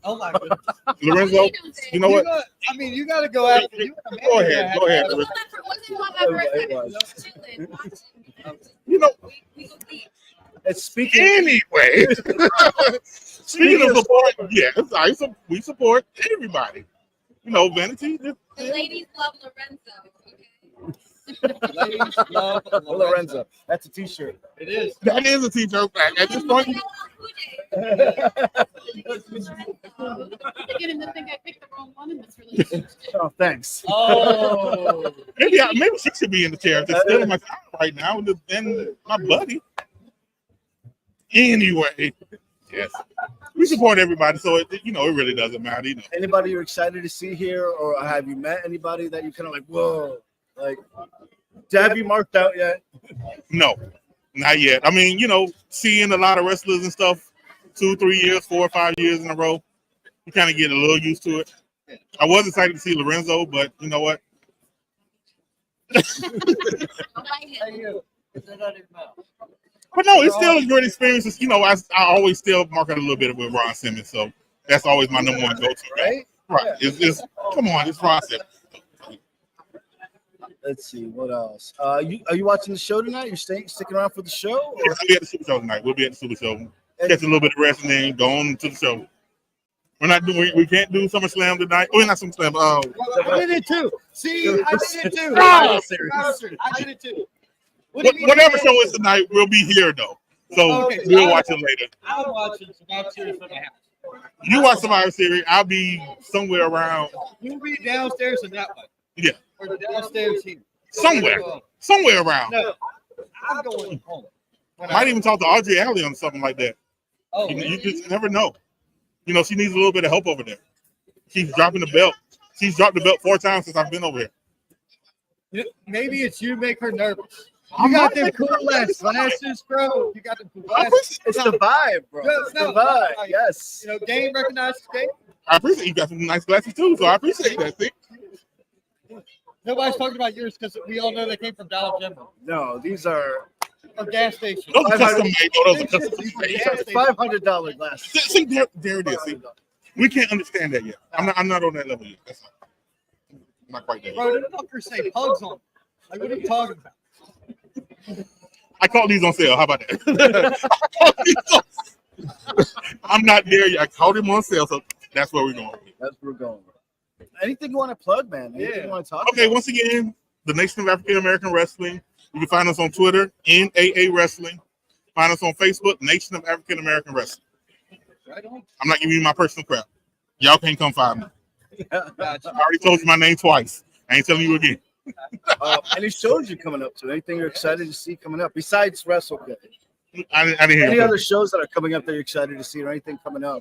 Oh my goodness. Lorenzo, you know what? You got to go out. Go ahead. Go ahead. Wasn't love at first sight. It was. Just chilling, watching. You know, We go deep. it's speaking. anyway. Speaking of support, yes, we support everybody. Vanity. The ladies love Lorenzo, okay? Ladies love Lorenzo. That's a T-shirt. It is. That is a t-shirt. At this point, To get him to think I picked the wrong one in this relationship. Oh, thanks. Oh. maybe she should be in the chair. It's still in my car right now, and my buddy. Anyway, yes, we support everybody, so it really doesn't matter. Anybody you're excited to see here, or have you met anybody that you kind of like, whoa, like, have you marked out yet? No, not yet. I mean, seeing a lot of wrestlers and stuff 2, 3 years, 4 or 5 years in a row, you kind of get a little used to it. I was excited to see Lorenzo, but you know what? But no, it's still a great experience. I always still mark out a little bit with Ron Simmons, so that's always my number one go-to. Right? Right. It's come on, it's Ron Simmons. Let's see what else. Are you watching the show tonight? You're sticking around for the show? Or? We'll be at the Super Show tonight. We'll be at the Super Show. Catch a little bit of rest and then go on to the show. We can't do SummerSlam tonight. Oh, not SummerSlam. I did it too. See, I did it too. Ah! I did it too. Whatever show is tonight, we'll be here though. So Okay, we'll watch it later. I'm watching some Bob Series from my house. You watch Survivor Series, I'll be somewhere around. You'll be downstairs in that way. Yeah, Or downstairs here. somewhere around. No, I'm going home. Might even talk to Audrey Alley on something like that. Oh, You just never know. You know, she needs a little bit of help over there. She's dropping the belt. She's dropped the belt 4 times since I've been over here. maybe it's you make her nervous. You got them cool ass glasses, bro. You got them cool glasses. It's the vibe, bro. It's the vibe. Yes. You know, game recognizes game. I appreciate you got some nice glasses too, so I appreciate that. See? Nobody's talking about yours because we all know they came from Dollar General No, these are or gas station. Those are custom made. Those are custom made. these are $500 glasses. See, there it is. See, we can't understand that yet. I'm not on that level yet. That's not quite there. Bro, the fuckers say pugs on them. Like, what are you talking about? I caught these on sale. How about that? I'm not there yet. I caught them on sale, so that's where we're going. That's where we're going. Anything you want to plug, man? Anything you want to talk Okay, about? once again, the Nation of African American Wrestling. You can find us on Twitter, NAA Wrestling. Find us on Facebook, Nation of African American Wrestling. Right on. I'm not giving you my personal crap. Y'all can't come find me. Gotcha. I already told you my name twice. I ain't telling you again. Any shows you coming up to? Anything you're excited to see coming up besides WrestleCade? I didn't hear Any you. other shows that are coming up that you're excited to see, or anything coming up?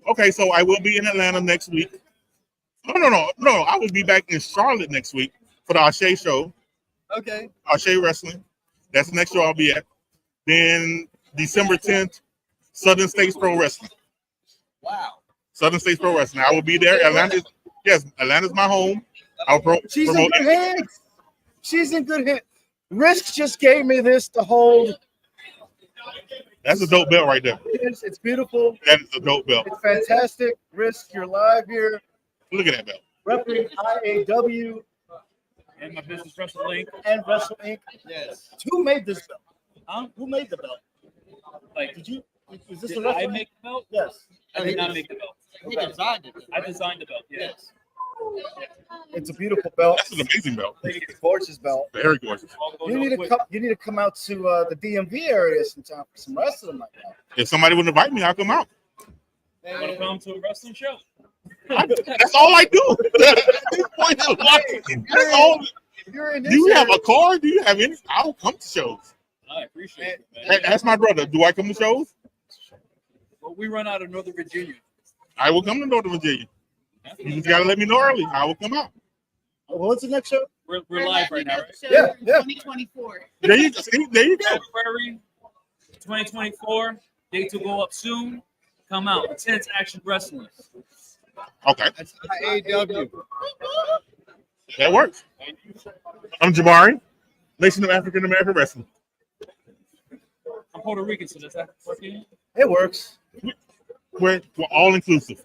Okay, so I will be in Atlanta next week. No. I will be back in Charlotte next week for the Ashe show, Okay. Ashe Wrestling. That's the next show I'll be at. Then December 10th, Southern States Pro Wrestling. Wow. Southern States Pro Wrestling. I will be there. Atlanta's my home. I'll She's in promote good hands. She's in good hands. Risk just gave me this to hold. That's a dope belt right there. It's beautiful. That is a dope belt. It's fantastic. Risk, you're live here. Look at that belt. Repping IAW And my business WrestleLink. and Wrestle Inc. Yes. Who made this belt? Huh? Who made the belt? Like, Did you? Is this did a I Wrestle make the belt? Yes. I did not make the belt. He designed it. I designed the belt. Yes. It's a beautiful belt. That's an amazing belt. It's a gorgeous belt. Very gorgeous. All goes You real need to quick. come. You need to come out to the DMV area sometime for some wrestling like that. If somebody would invite me, I'll come out. Want to come to a wrestling show? That's all I do. At this point in life, that's all. If you're in Do this you have area, a car? Do you have any? I'll come to shows. I appreciate it, man. Ask my brother. Do I come to shows? Well, we run out of Northern Virginia. I will come to Northern Virginia. You just gotta let me know early. I will come out. What's the next show? We're live right now, right? Yeah, yeah. 2024. There you go. See, there you go. February 2024. Date to go up soon. Come out. Intense Action Wrestling. Okay, that's IAW. that works. I'm Jabari, Nation of African American Wrestling. I'm Puerto Rican, so does that work for you? It works. We're all inclusive.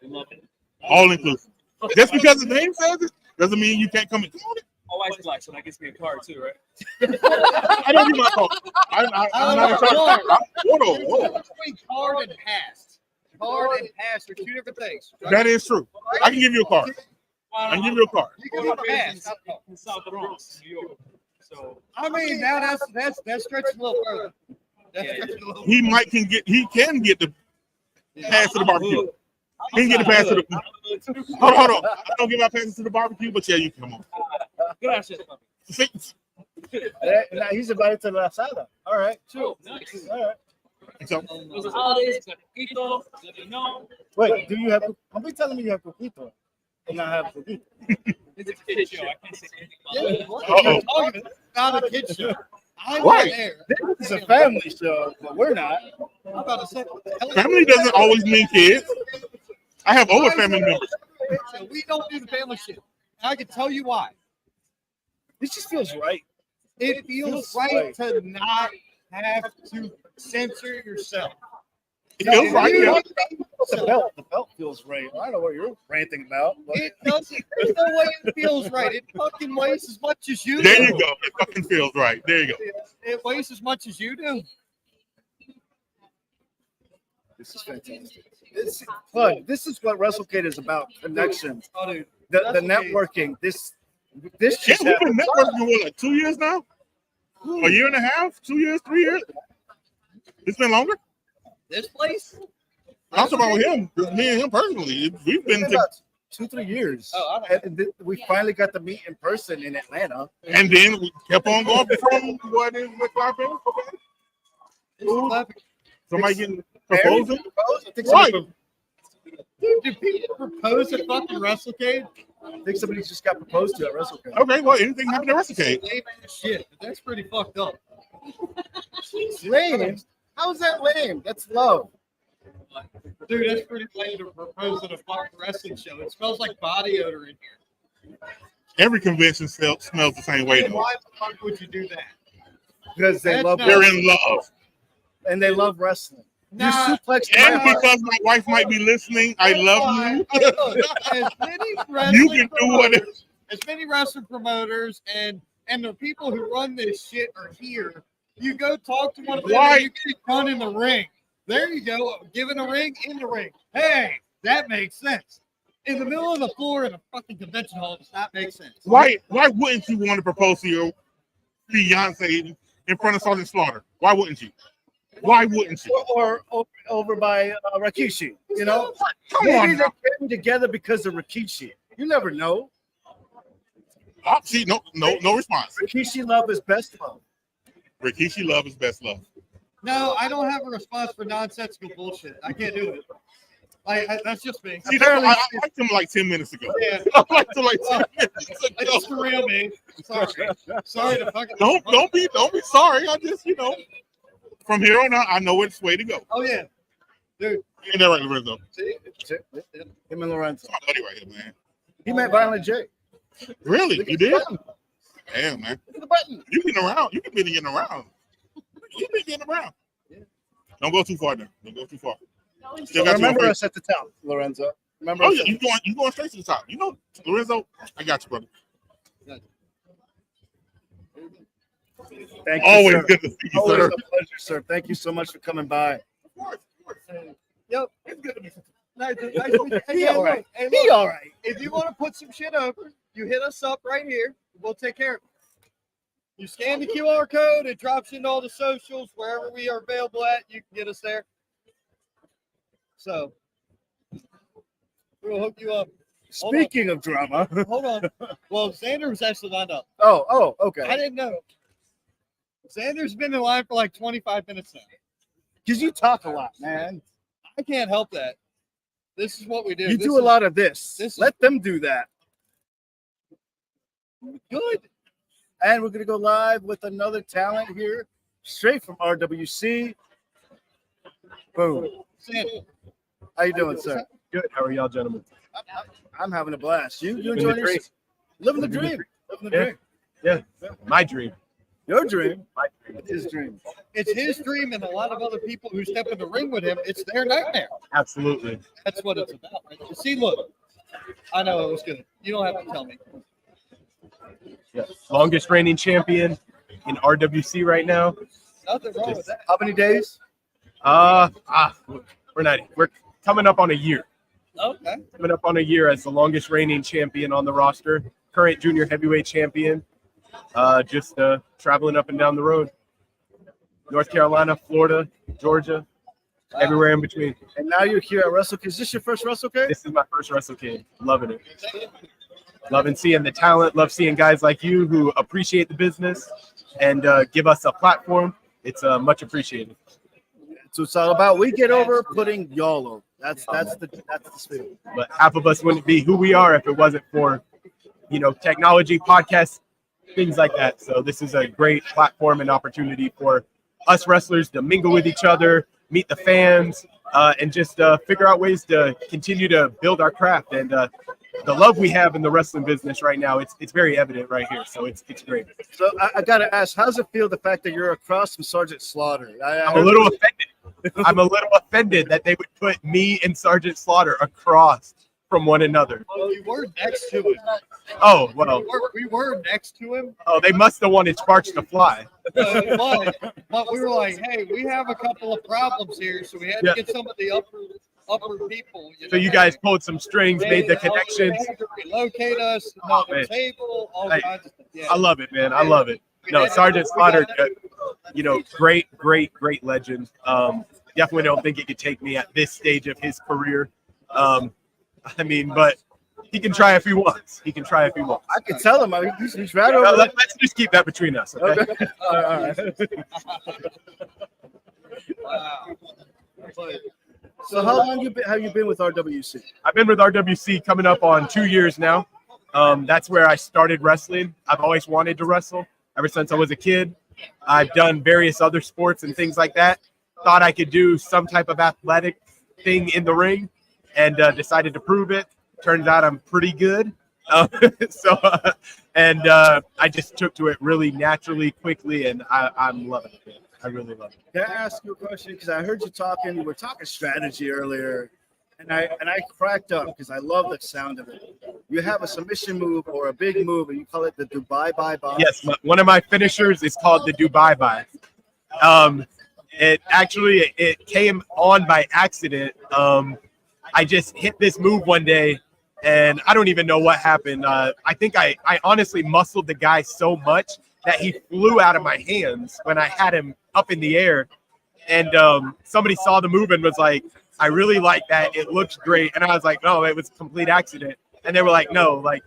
I love it. All inclusive. Just because the name says it doesn't mean you can't come in. My wife's black, so that gets me a card too, right? I don't do my call. I'm not in charge. Whoa. Between card and pass. Card and pass are two different things. That is true. I can give you a card. I can give you a card. You can pass. In South Bronx, New York. So I mean, now that's stretching a little further. That's Yeah. stretching a little. He can get the pass to the barbecue. He can get the pass to the. Hold on. I don't give out passes to the barbecue, but yeah, you can come on. Good ass shit. See, Now he's invited to La Asada. All right. Cool. Nice. All right. so Those are holidays. Got Coquito. Let me know. Wait, do you have? Don't be telling me you have coquito and not have coquito. It's a kid show. I can't say anything about Yeah, that. what Uh-oh. you're talking about? Not a kid show. I'm Right. there. This is a family show, but we're not. I'm about to say, what the hell is family doesn't always mean kids. I have older family members. So we don't do the family shit. And I can tell you why. This just feels right. It feels right to not have to censor yourself. It feels right, yeah. The belt feels right. I don't know what you're ranting about. But It doesn't. There's no way it feels right. It fucking weighs as much as you There do. you go. It fucking feels right. There you go. It weighs as much as you do. this is fantastic. This is what WrestleCade is about: connections, Oh, dude. the WrestleCade. networking. This Yeah, just we've been happened. networking for like 2 years now. A year and a half, 2 years, 3 years. It's been longer. This place? I'm talking about him. Just me and him personally. We've been to, About 2-3 years. Oh, I don't know. And we finally got to meet in person in Atlanta. and then we kept on going from what is the clapping? Okay. Somebody getting proposal? I think Right. somebody, Do people propose at fucking WrestleCade? I think somebody just got proposed to at WrestleCade. Okay, well, anything happened at WrestleCade? Lame ass shit. But that's pretty fucked up. Lame. How is that lame? That's love. Dude, that's pretty lame to propose at a fucking wrestling show. It smells like body odor in here. Every convention smells the same way, though. Why the fuck would you do that? Because they That's love not- They're wrestling. in love. And they love wrestling. Nah, You suplexed And my heart. because my wife might be listening, I love you. As many You wrestling can do whatever. promoters, as many wrestling promoters and the people who run this shit are here. You go talk to one of them. Why? And you get it done in the ring. There you go. Giving a ring in the ring. Hey, that makes sense. In the middle of the floor in a fucking convention hall does not make sense. Why wouldn't you want to propose to your fiance in front of Sergeant Slaughter? Why wouldn't you? Why wouldn't you? Or over by Rikishi. You know? Come Maybe on. they're getting together because of Rikishi. You never know. Oh, see, no response. Rikishi love is best love. Rikishi love is best love. No, I don't have a response for nonsensical bullshit. I can't do it. That's just me. See, I liked him like 10 minutes ago. Yeah. I liked him like 10 minutes It's ago. just the real me. Sorry to fucking. Don't be sorry. I just, from here on out, I know which way to go. Oh yeah, dude. Ain't that right, Lorenzo? See? Him and Lorenzo. My buddy right here, man. He met Violent J. Really? Look You at the did? button. Damn, man. Look at the button. You getting around. You can be getting around. You been getting around. Don't go too far now. Don't go too far. Still got you on Remember Facebook. us at the top, Lorenzo. Remember Oh us yeah, at you going straight to the top. Lorenzo, I got you, brother. Thank you, Always sir. good to see you, Always sir. a pleasure, sir. Thank you so much for coming by. Of course. Yep. It's good to be. Nice to meet you. Hey, He man, all right. look, hey, He look, all right. if you want to put some shit over, you hit us up right here. We'll take care of it. You scan the QR code, it drops into all the socials. Wherever we are available at, you can get us there. So, we'll hook you up. Hold on. Speaking of drama. Hold on. Well, Xander was actually lined up. Oh, I okay. didn't know. Xander's been in line for like 25 minutes now. Because you talk a lot, man. I can't help that. This is what we do. You This do a is lot of this. this is- Let them do that. good. And we're gonna go live with another talent here, straight from RWC. Boom. Xander, How you doing, sir? Good. How are y'all, gentlemen? I'm having a blast. You Living enjoying the your dream. living the dream. Living the Yeah. dream. Yeah, my dream. Your dream. My dream. It's his dream. it's his dream, and a lot of other people who step in the ring with him, it's their nightmare. Absolutely. That's what it's about. Right? You see, look, I know it was good. You don't have to tell me. Yeah. Longest reigning champion in RWC right now. Nothing wrong with that. How many days? We're coming up on a year. Okay. Coming up on a year as the longest reigning champion on the roster. Current junior heavyweight champion. Just traveling up and down the road. North Carolina, Florida, Georgia, everywhere in between. And now you're here at WrestleCade. Is this your first WrestleCade? This is my first WrestleCade. Loving it. Loving seeing the talent. Love seeing guys like you who appreciate the business and give us a platform. It's much appreciated. That's what it's all about. We get over putting y'all over. That's the spirit. But half of us wouldn't be who we are if it wasn't for, technology, podcasts, things like that. So this is a great platform and opportunity for us wrestlers to mingle with each other, meet the fans, and just figure out ways to continue to build our craft. And the love we have in the wrestling business right now, it's very evident right here. So it's great. So I gotta ask, how's it feel the fact that you're across from Sergeant Slaughter? I'm a little offended. I'm a little offended that they would put me and Sergeant Slaughter across from one another. Well, you were next to him. Oh, well. We were next to him. Oh, they must have wanted Sparks to fly. But we were like, hey, we have a couple of problems here, so we had to get some of the upper people. So you guys pulled some strings, made the connections. They had to relocate us, another man. table, all Hey, kinds of stuff. Yeah. I love it, man. I love it. No, Sergeant Slaughter, great legend. definitely don't think it could take me at this stage of his career. I mean, but he can try if he wants. He can try if he wants. I can tell him. He's right over there. Let's just keep that between us. Okay? Okay. All right. Wow. So how long have you been with RWC? I've been with RWC coming up on 2 years now. That's where I started wrestling. I've always wanted to wrestle ever since I was a kid. I've done various other sports and things like that. Thought I could do some type of athletic thing in the ring, and decided to prove it. Turns out I'm pretty good. I just took to it really naturally, quickly, and I'm loving it. I really love it. Can I ask you a question? Because I heard you talking. You were talking strategy earlier, and I cracked up because I love the sound of it. You have a submission move or a big move, and you call it the Dubai Bye Bye. Yes, one of my finishers is called the Dubai Bye. It came on by accident. I just hit this move one day, and I don't even know what happened. I think I honestly muscled the guy so much that he flew out of my hands when I had him up in the air. And somebody saw the move and was like, I really like that. It looks great. And I was like, no, it was a complete accident. And they were like, no, like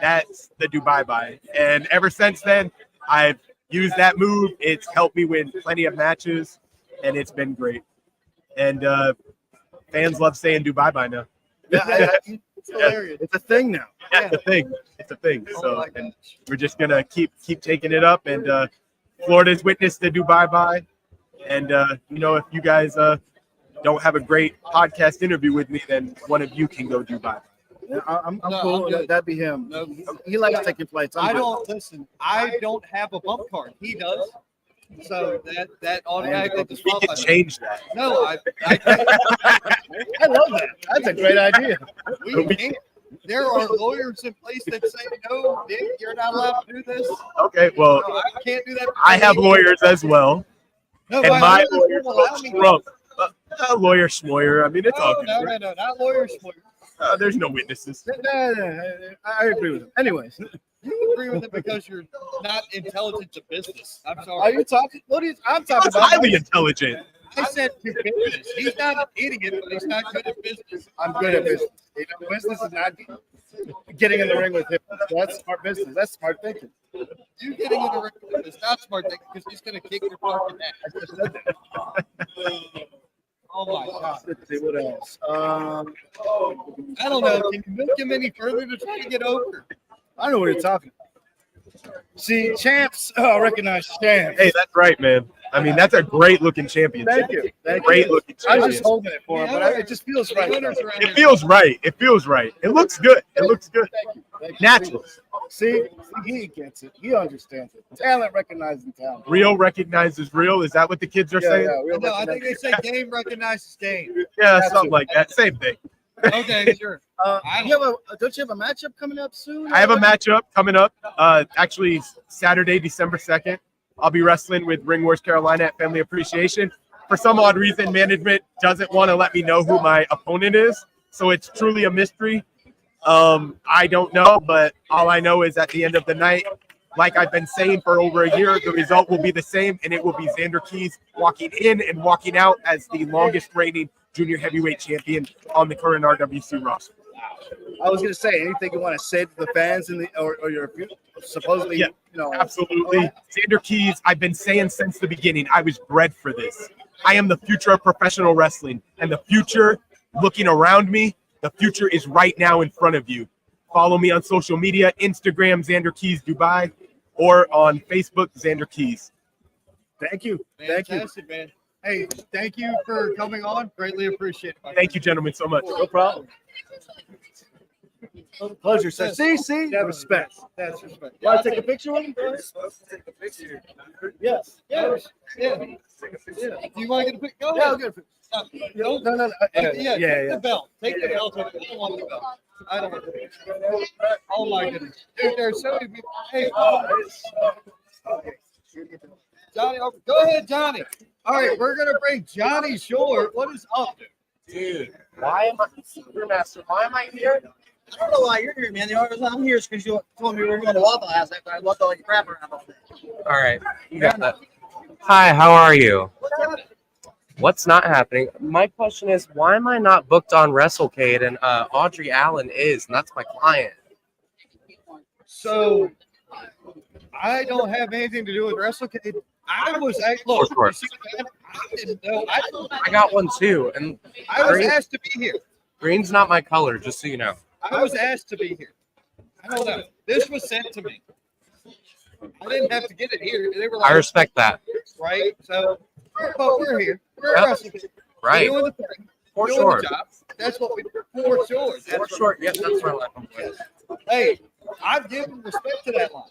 that's the Dubai Bye. And ever since then, I've used that move. It's helped me win plenty of matches, and it's been great. And fans love saying Dubai Bye now. Yeah, it's hilarious. It's a thing now. Yeah, it's a thing. It's a thing. So and we're just gonna keep taking it up. And Florida's witnessed the Dubai Bye. And if you guys don't have a great podcast interview with me, then one of you can go Dubai. Yeah, I'm cool. That'd be him. No, he likes taking flights. I don't have a bump card. He does. So that automatically We can disqualifies. change that. No, I I love that. That's a great idea. we can't. There are lawyers in place that say no, Dick, you're not allowed to do this. Okay, well, No, I can't do that. I have lawyers as well, No, and my lawyers lawyers won't allow don't me. trump. Lawyer schmoyer. I mean, it's all No, good. no, not lawyers. There's no witnesses. I agree with him. Anyways, You agree with it because you're not intelligent to business. I'm are sorry. you talking? I'm talking That's about. highly intelligent. I said to business. He's not an idiot, but he's not good at business. I'm good at business. Business is not getting in the ring with him. That's smart business. That's smart thinking. You getting in the ring with him is not smart thing because he's going to kick your fucking ass. I just said that. Oh my god. Let's see what else. I don't know. Can you milk him any further to try to get over? I know what you're talking about. See, champs. Oh, recognize champs. Hey, that's right, man. I mean, that's a great looking championship. Thank you. Thank Great you. looking I'm championship. just holding it for him, but it just feels right. It feels right. It feels right. It looks good. It looks good. Thank you. Natural. See, he gets it. He understands it. Talent recognizing talent. Real recognizes real. Is that what the kids are saying? real No, I think they recognizes- say game recognizes game. Yeah, something like that. Same thing. Okay, sure. don't you have a matchup coming up soon? I have a matchup coming up. Actually, Saturday, December 2nd. I'll be wrestling with Ring Wars Carolina at Family Appreciation. For some odd reason, management doesn't want to let me know who my opponent is, so it's truly a mystery. I don't know, but all I know is at the end of the night, like I've been saying for over a year, the result will be the same, and it will be Xander Keys walking in and walking out as the longest reigning junior heavyweight champion on the current RWC roster. I was gonna say anything you want to say to the fans or your supposedly, Yeah, Absolutely. Xander Keys, I've been saying since the beginning, I was bred for this. I am the future of professional wrestling, and the future, looking around me, the future is right now in front of you. Follow me on social media, Instagram, Xander Keys Dubai, or on Facebook, Xander Keys. Thank you. Thank you. Fantastic, man. Hey, thank you for coming on. Greatly appreciate it. Thank you, gentlemen, so much. No problem. Pleasure, sir. See, respect. That's respect. You want to take a picture with him? Take a picture. Yes. Yeah. Yeah. Do you want to get a pic? Go Yeah, I'll ahead. get a picture. No, No. yeah, take the belt. Take the belt. I don't want the belt. I don't want the belt. Oh my goodness. Dude, there's so many people. Hey, Johnny, go ahead, Johnny. All right, we're gonna bring Johnny Shore. What is up, dude? Dude, why am I Supermaster? Why am I here? I don't know why you're here, man. The only reason I'm here is because you told me we were going to Waffle House after I left all your crap around. All right, you got that. Hi, how are you? What's not happening? My question is, why am I not booked on WrestleCade? And Audrey Allen is, and that's my client. So I don't have anything to do with WrestleCade. I was look, For sure. you see that? I didn't know. I got one too, and I was asked to be here. green's not my color, just so you know. I was asked to be here. I don't know. This was sent to me. I didn't have to get it here. They were like, I respect that. right? So, but we're here. We're Yep. wrestling. Right. We're doing the thing. For Doing sure. the job. That's what we do. For sure. For sure. Yep, that's my life. Hey, I've given respect to that line.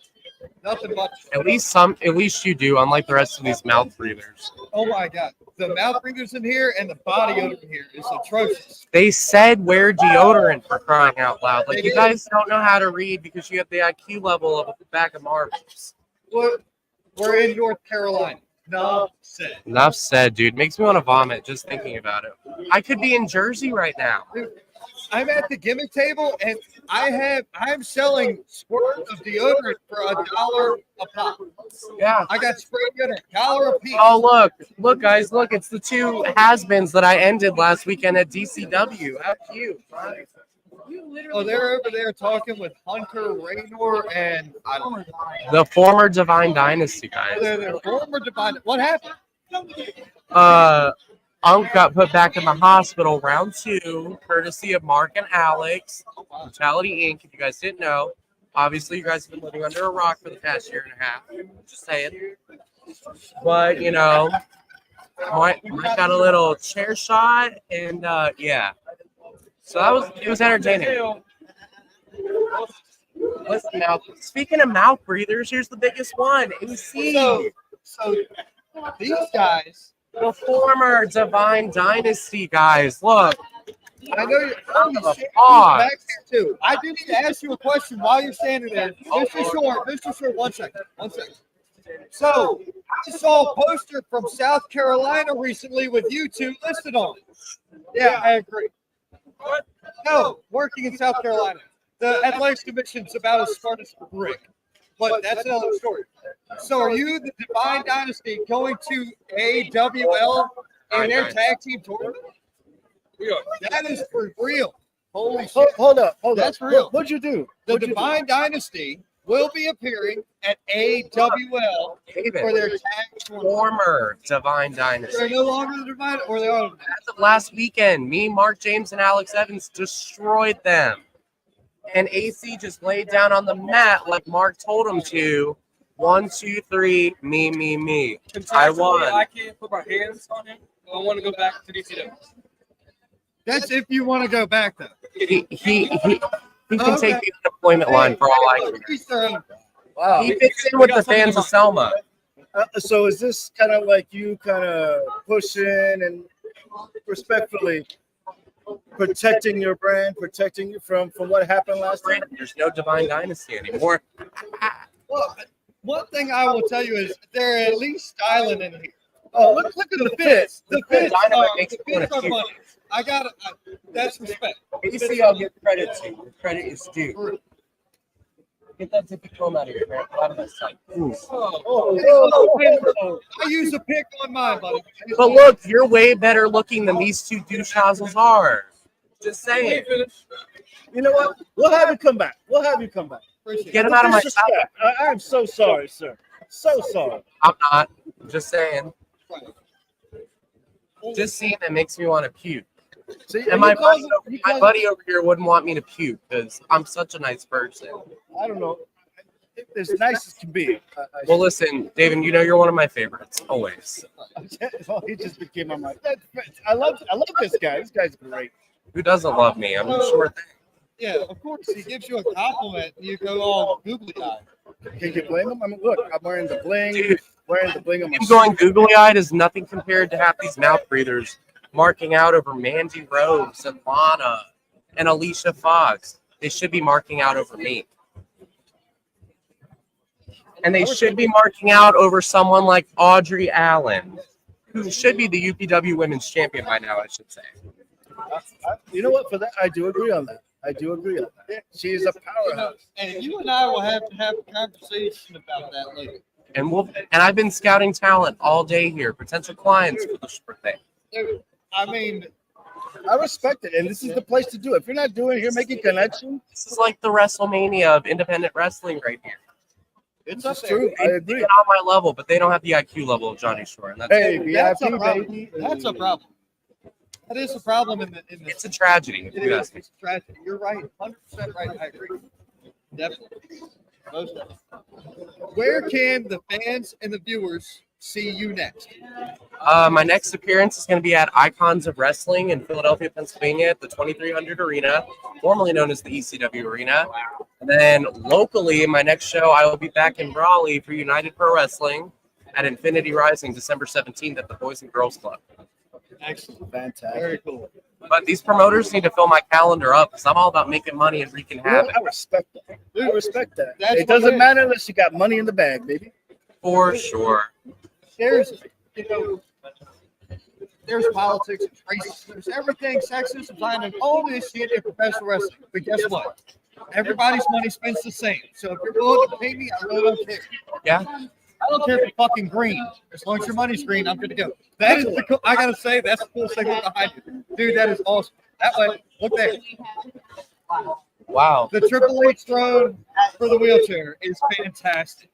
Nothing much. At least you do, unlike the rest of these mouth breathers. Oh my God. The mouth breathers in here and the body odor in here is atrocious. They said wear deodorant, for crying out loud. Like, you guys don't know how to read because you have the IQ level of a bag of marbles. We're in North Carolina. Enough said. Enough said, dude. Makes me want to vomit just thinking about it. I could be in Jersey right now. I'm at the gimmick table and I'm selling squirts of deodorant for $1 a pop. Yeah. I got spray gun $1 a piece. Oh, look, guys, look! It's the two has-beens that I ended last weekend at DCW. How cute! Oh, they're over there talking with Hunter Raynor and The former Divine Dynasty guys. they're former Divine. What happened? Unk got put back in the hospital round 2, courtesy of Mark and Alex. Brutality Inc. If you guys didn't know, obviously you guys have been living under a rock for the past year and a half. Just saying. But you know, Mike got a little chair shot, and yeah. So it was entertaining. Listen, now, speaking of mouth breathers, here's the biggest one. AC. So these guys, the former Divine Dynasty guys. Look, I know you're pause. back there too. I do need to ask you a question while you're standing there. Mr. Short, 1 second. 1 second. So I saw a poster from South Carolina recently with you two listed on it. Yeah, I agree. No, working in South Carolina. The Athletics Commission's about as smart as a brick. But that's another story. So are you, the Divine Dynasty, going to AWL in their tag team tournament? That is for real. Holy shit. Hold up. That's real. What'd you do? The Divine Dynasty will be appearing at AWL for their tag tournament. Former Divine Dynasty. They're no longer the Divine, or they are. As of last weekend, me, Mark James, and Alex Evans destroyed them. And AC just laid down on the mat like Mark told him to. 1, 2, 3, me. I won. I can't put my hands on him. I want to go back to DCW. That's if you want to go back, though. He can take the unemployment line for all I care. Wow. He fits in with the fans of Selma. So is this kind of like you kind of pushing and respectfully protecting your brand, protecting you from what happened last time? There's no Divine Dynasty anymore. Well, one thing I will tell you is they're at least styling in here. Oh, look at the fits. The fits makes me want to puke. funny. I got it. That's respect. AC, I'll give credit to. Your credit is due. Get that zippy comb out of your hair. Out of my sight. I use a pick on mine, buddy. But look, you're way better looking than these two douche nozzles are. Just saying. You know what? We'll have you come back. Get him out of my sight. I'm so sorry, sir. So sorry. I'm not. Just saying. Just seeing it makes me want to puke. See, And my buddy over here wouldn't want me to puke because I'm such a nice person. I don't know. As nice as can be. Well, listen, David, you know you're one of my favorites, always. Well, he just became on my. I love this guy. This guy's great. Who doesn't love me? I'm a sure thing. Yeah, of course. He gives you a compliment, and you go all googly-eyed. Can you blame him? I mean, look, I'm wearing the bling. Dude, wearing the bling on my him going googly-eyed is nothing compared to half these mouth breathers marking out over Mandy Rose and Lana and Alicia Fox. They should be marking out over me. And they should be marking out over someone like Audrey Allen, who should be the UPW Women's Champion by now, I should say. You know what? For that, I do agree on that. She's a powerhouse. And you and I will have to have a conversation about that later. And I've been scouting talent all day here, potential clients for the short thing. Dude, I mean, I respect it, and this is the place to do it. If you're not doing it, you're making connections. This is like the WrestleMania of independent wrestling right here. it's This up is there. true. I agree. Even on my level, but they don't have the IQ level of Johnny Shore. And that's Hey, That's a VIP, problem. baby. That's a problem. That is a problem in the. it's a tragedy. If It you is. ask me. It's a tragedy. You're right. 100% right. I agree. Definitely. Most definitely. Where can the fans and the viewers see you next? My next appearance is going to be at Icons of Wrestling in Philadelphia, Pennsylvania at the 2300 Arena, formerly known as the ECW Arena. And then locally, in my next show, I will be back in Raleigh for United Pro Wrestling at Infinity Rising December 17th at the Boys and Girls Club. Excellent. Fantastic. Very cool. But these promoters need to fill my calendar up because I'm all about making money and wreaking You know, havoc. I respect that. I respect that. That's It what doesn't it is. matter unless you got money in the bag, baby. For sure. There's, there's politics, racism, there's everything, sexism, violence, all this shit in professional wrestling. But guess what? Everybody's money spends the same. So if you're willing to pay me, I really don't care. Yeah. I don't care if you're fucking green. As long as your money's green, I'm good to go. That is the cool, I gotta say, that's the coolest thing behind you. Dude, that is awesome. That way, look there. Wow. The Triple H throne for the wheelchair is fantastic.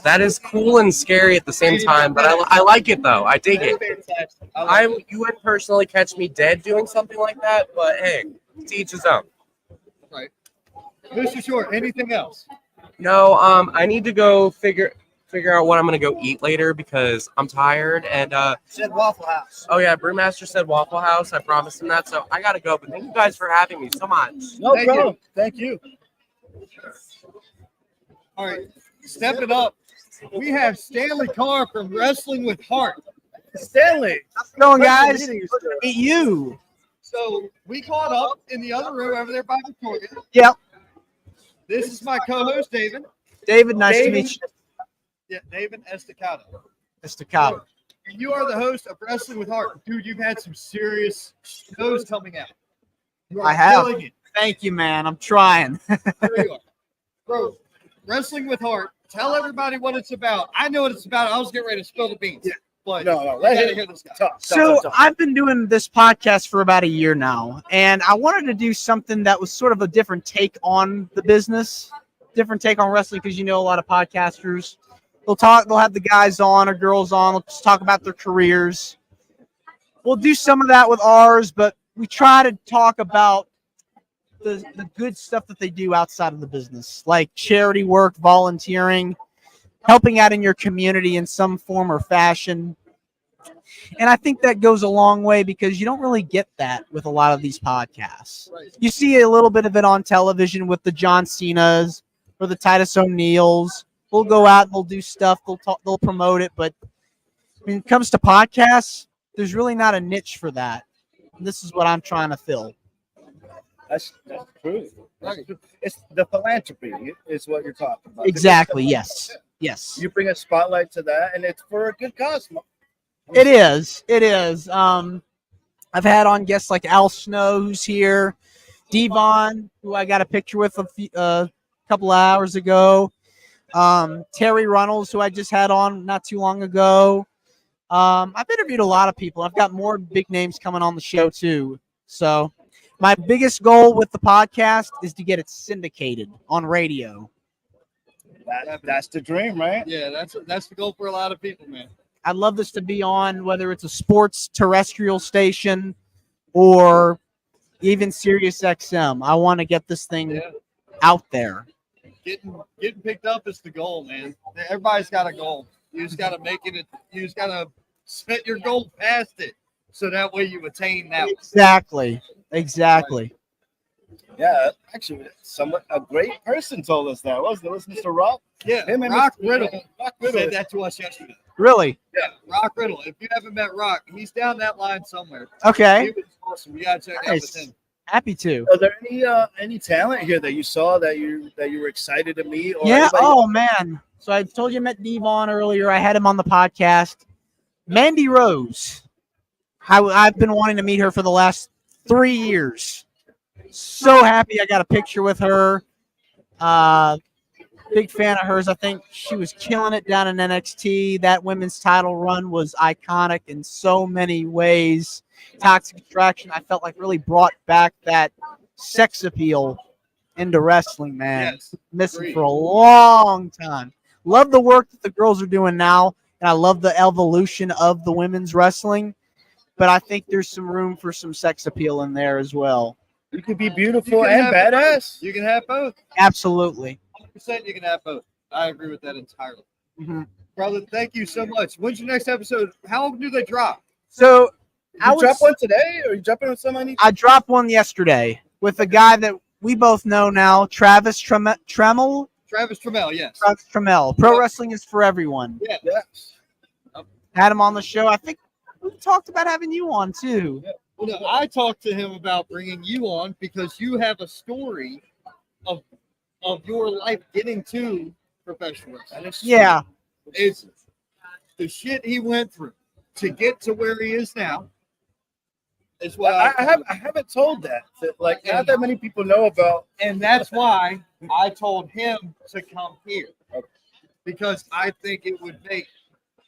That is cool and scary at the same time, but I like it though. I dig it. Fantastic. I like it. You wouldn't personally catch me dead doing something like that, but hey, to each his own. Right. Mr. Short, anything else? No, I need to go figure out what I'm gonna go eat later because I'm tired and Said Waffle House. oh yeah, Brewmaster said Waffle House. I promised him that, so I gotta go. But thank you guys for having me so much. No Thank you. problem. Thank you. All right. Stepping up, we have Stanley Carr from Wrestling with Heart. Stanley. How's it going, Pleasure guys? meeting you, Good sir. to meet you. So we caught up in the other room over there by Victoria. Yep. This is my co-host, David. David, nice to David. meet you. Yeah, David Estacado. Estacado. And you are the host of Wrestling with Heart. Dude, you've had some serious shows coming out. You are I have. killing it. Thank you, man. I'm trying. There you are. Bro, Wrestling with Heart. Tell everybody what it's about. I know what it's about. I was getting ready to spill the beans. Yeah. But No, you let gotta him hear this guy. talk. So I've been doing this podcast for about a year now, and I wanted to do something that was sort of a different take on the business, different take on wrestling, because you know a lot of podcasters. They'll have the guys on or girls on. They'll just talk about their careers. We'll do some of that with ours, but we try to talk about the good stuff that they do outside of the business, like charity work, volunteering, helping out in your community in some form or fashion. And I think that goes a long way because you don't really get that with a lot of these podcasts. Right. You see a little bit of it on television with the John Cenas or the Titus O'Neills. They'll go out and they'll do stuff. They'll talk, they'll promote it. But when it comes to podcasts, there's really not a niche for that. And this is what I'm trying to fill. That's true. That's true. It's the philanthropy is what you're talking about. Exactly. Yes. Yes. You bring a spotlight to that, and it's for a good cause. It is. It is. I've had on guests like Al Snow, who's here, Devon, who I got a picture with a couple of hours ago, Terry Runnels, who I just had on not too long ago. I've interviewed a lot of people. I've got more big names coming on the show too. So my biggest goal with the podcast is to get it syndicated on radio. That's the dream, right? Yeah, that's the goal for a lot of people, man. I'd love this to be on whether it's a sports terrestrial station or even Sirius XM. I want to get this thing out there. Getting picked up is the goal, man. Everybody's got a goal. You just got to make it. You just got to set your goal past it, so that way you attain that. Exactly. Exactly. Yeah, actually, a great person told us that. Wasn't it? Was Mr. Rock? Yeah, Him and Rock Mr. Riddle Rock said that to us yesterday. Really? Yeah, Rock Riddle. If you haven't met Rock, he's down that line somewhere. Okay. He was awesome. You gotta check out with him. Happy to. Are there any talent here that you saw that you were excited to meet? Or Yeah. anybody- Oh man. So I told you I met Devon earlier. I had him on the podcast. Mandy Rose. I've been wanting to meet her for the last 3 years. So happy I got a picture with her. Big fan of hers. I think she was killing it down in NXT. That women's title run was iconic in so many ways. Toxic Attraction, I felt like really brought back that sex appeal into wrestling, man. Yes, Missing agreed. for a long time. Love the work that the girls are doing now, and I love the evolution of the women's wrestling. But I think there's some room for some sex appeal in there as well. You can be You beautiful can and have badass. You can have both. Absolutely. 100% you can have both. I agree with that entirely. Mhm. Brother, thank you so much. When's your next episode? How often do they drop? So You drop one today, or you dropping with somebody? I dropped one yesterday with a guy that we both know now, Travis Tremel. Travis Trammell, yes. Travis Tremel. Pro wrestling is for everyone. Yeah. Yes. Had him on the show. I think we talked about having you on too. Yeah. Well, no, I talked to him about bringing you on because you have a story of your life getting to professional wrestling. Yeah. It's the shit he went through to get to where he is now. Is what I haven't told that. Like, not that many people know about. And that's why I told him to come here. Because I think it would make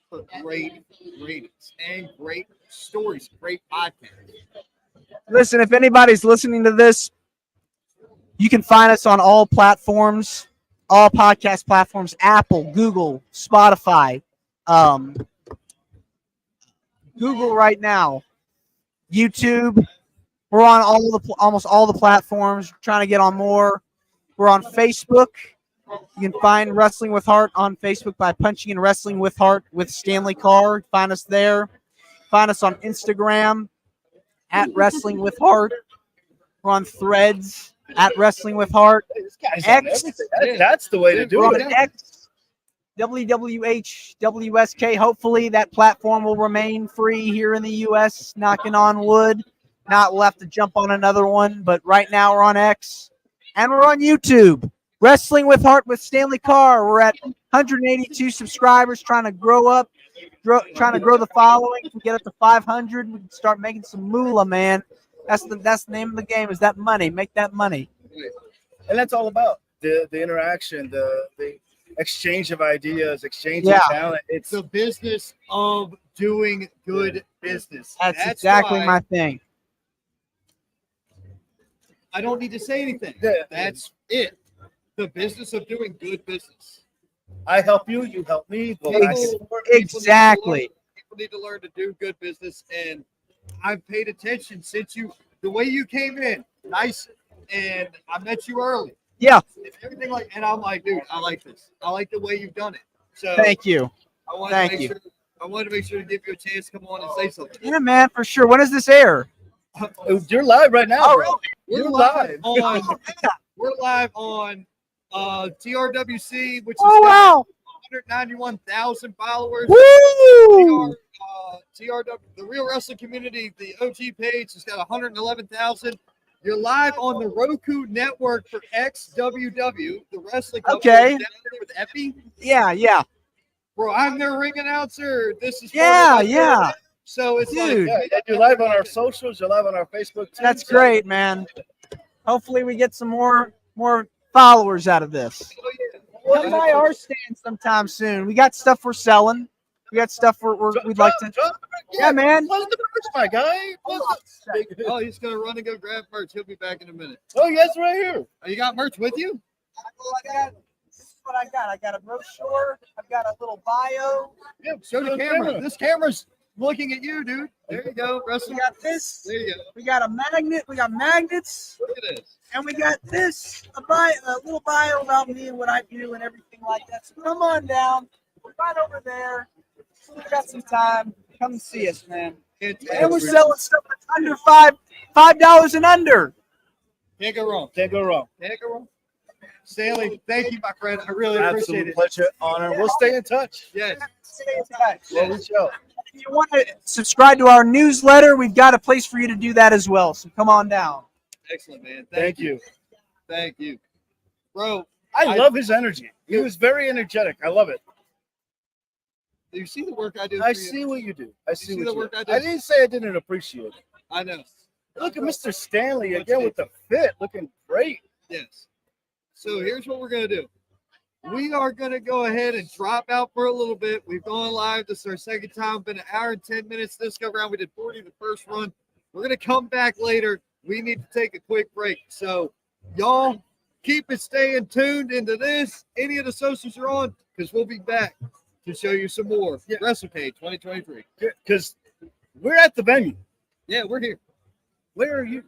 for great ratings and great stories, great podcasts. Listen, if anybody's listening to this, you can find us on all platforms, all podcast platforms: Apple, Google, Spotify, Google right now, YouTube. We're on almost all the platforms. We're trying to get on more. We're on Facebook. You can find Wrestling with Heart on Facebook by punching in Wrestling with Heart with Stanley Carr. Find us there. Find us on Instagram at Wrestling with Heart. We're on Threads at Wrestling with Heart. This guy's on X. everything. That's the way to do We're it. on X, WWH, WSK. Hopefully that platform will remain free here in the U.S. Knocking on wood. Not, we'll have to jump on another one, but right now we're on X. And we're on YouTube. Wrestling with Heart with Stanley Carr. We're at 182 subscribers, trying to grow trying to grow the following. If we get up to 500, we can start making some moolah, man. That's the name of the game, is that money. Make that money. And that's all about the interaction, the exchange of ideas, exchange Yeah. of talent. It's the business of doing good business. That's exactly why my thing. I don't need to say anything. Yeah. That's it. The business of doing good business. I help you, you help me. Go back and forth. Exactly. People need to learn to do good business, and I've paid attention since the way you came in, nice, and I met you early. Yeah. And everything and I'm like, dude, I like this. I like the way you've done it. So Thank you. I wanted to make sure to give you a chance to come on and say something. Yeah, man, for sure. When does this air? You're live right now, Oh, bro. really? We're You're live live. on we're live on TRWC, which is Oh, wow. 191,000 followers. Woo! TRW, the Real Wrestling Community, the OG page has got 111,000. You're live on the Roku network for XWW, the wrestling company. Okay. Down there with Epi. Yeah. Bro, I'm their ring announcer. This is Yeah. So it's Dude. You're live on our socials. You're live on our Facebook. Too, That's so- great, man. Hopefully we get some more followers out of this. We'll try our stand sometime soon. We got stuff we're selling. We got stuff we'd like to. Yeah, man. Close the merch, my guy. Oh, he's gonna run and go grab merch. He'll be back in a minute. Oh, yes, right here. Oh, you got merch with you? This is what I got. I got a brochure. I've got a little bio. Yeah, show the camera. This camera's looking at you, dude. There you go. Wrestling. We got this. There you go. We got a magnet. We got magnets. Look at this. And we got this, a little bio about me and what I do and everything like that. So come on down. We're right over there. We got some time. Come and see us, man. And we're selling stuff that's under $5 and under. Can't go wrong. Can't go wrong. Can't go wrong. Stanley, thank you, my friend. I really appreciate Absolute it. pleasure, honor. We'll stay in touch. Yes. Stay in touch. We'll reach out. If you want to subscribe to our newsletter, we've got a place for you to do that as well. So come on down. Excellent, man. Thank you. Thank you. Bro, I love his energy. He was very energetic. I love it. do you see the work I do? I for you? see what you do. I see see what the you work do. I do? I didn't say I didn't appreciate it. I know. Look at Mr. Stanley again with the fit, looking great. Yes. So here's what we're gonna do. we are going to go ahead and drop out for a little bit. We've gone live. This is our second time. Been an hour and 10 minutes this go round. We did 40 the first run. We're going to come back later. We need to take a quick break. So, y'all keep it staying tuned into this. Any of the socials are on, because we'll be back to show you some more. WrestleCade 2023. Because we're at the venue. Yeah, we're here. Where are you?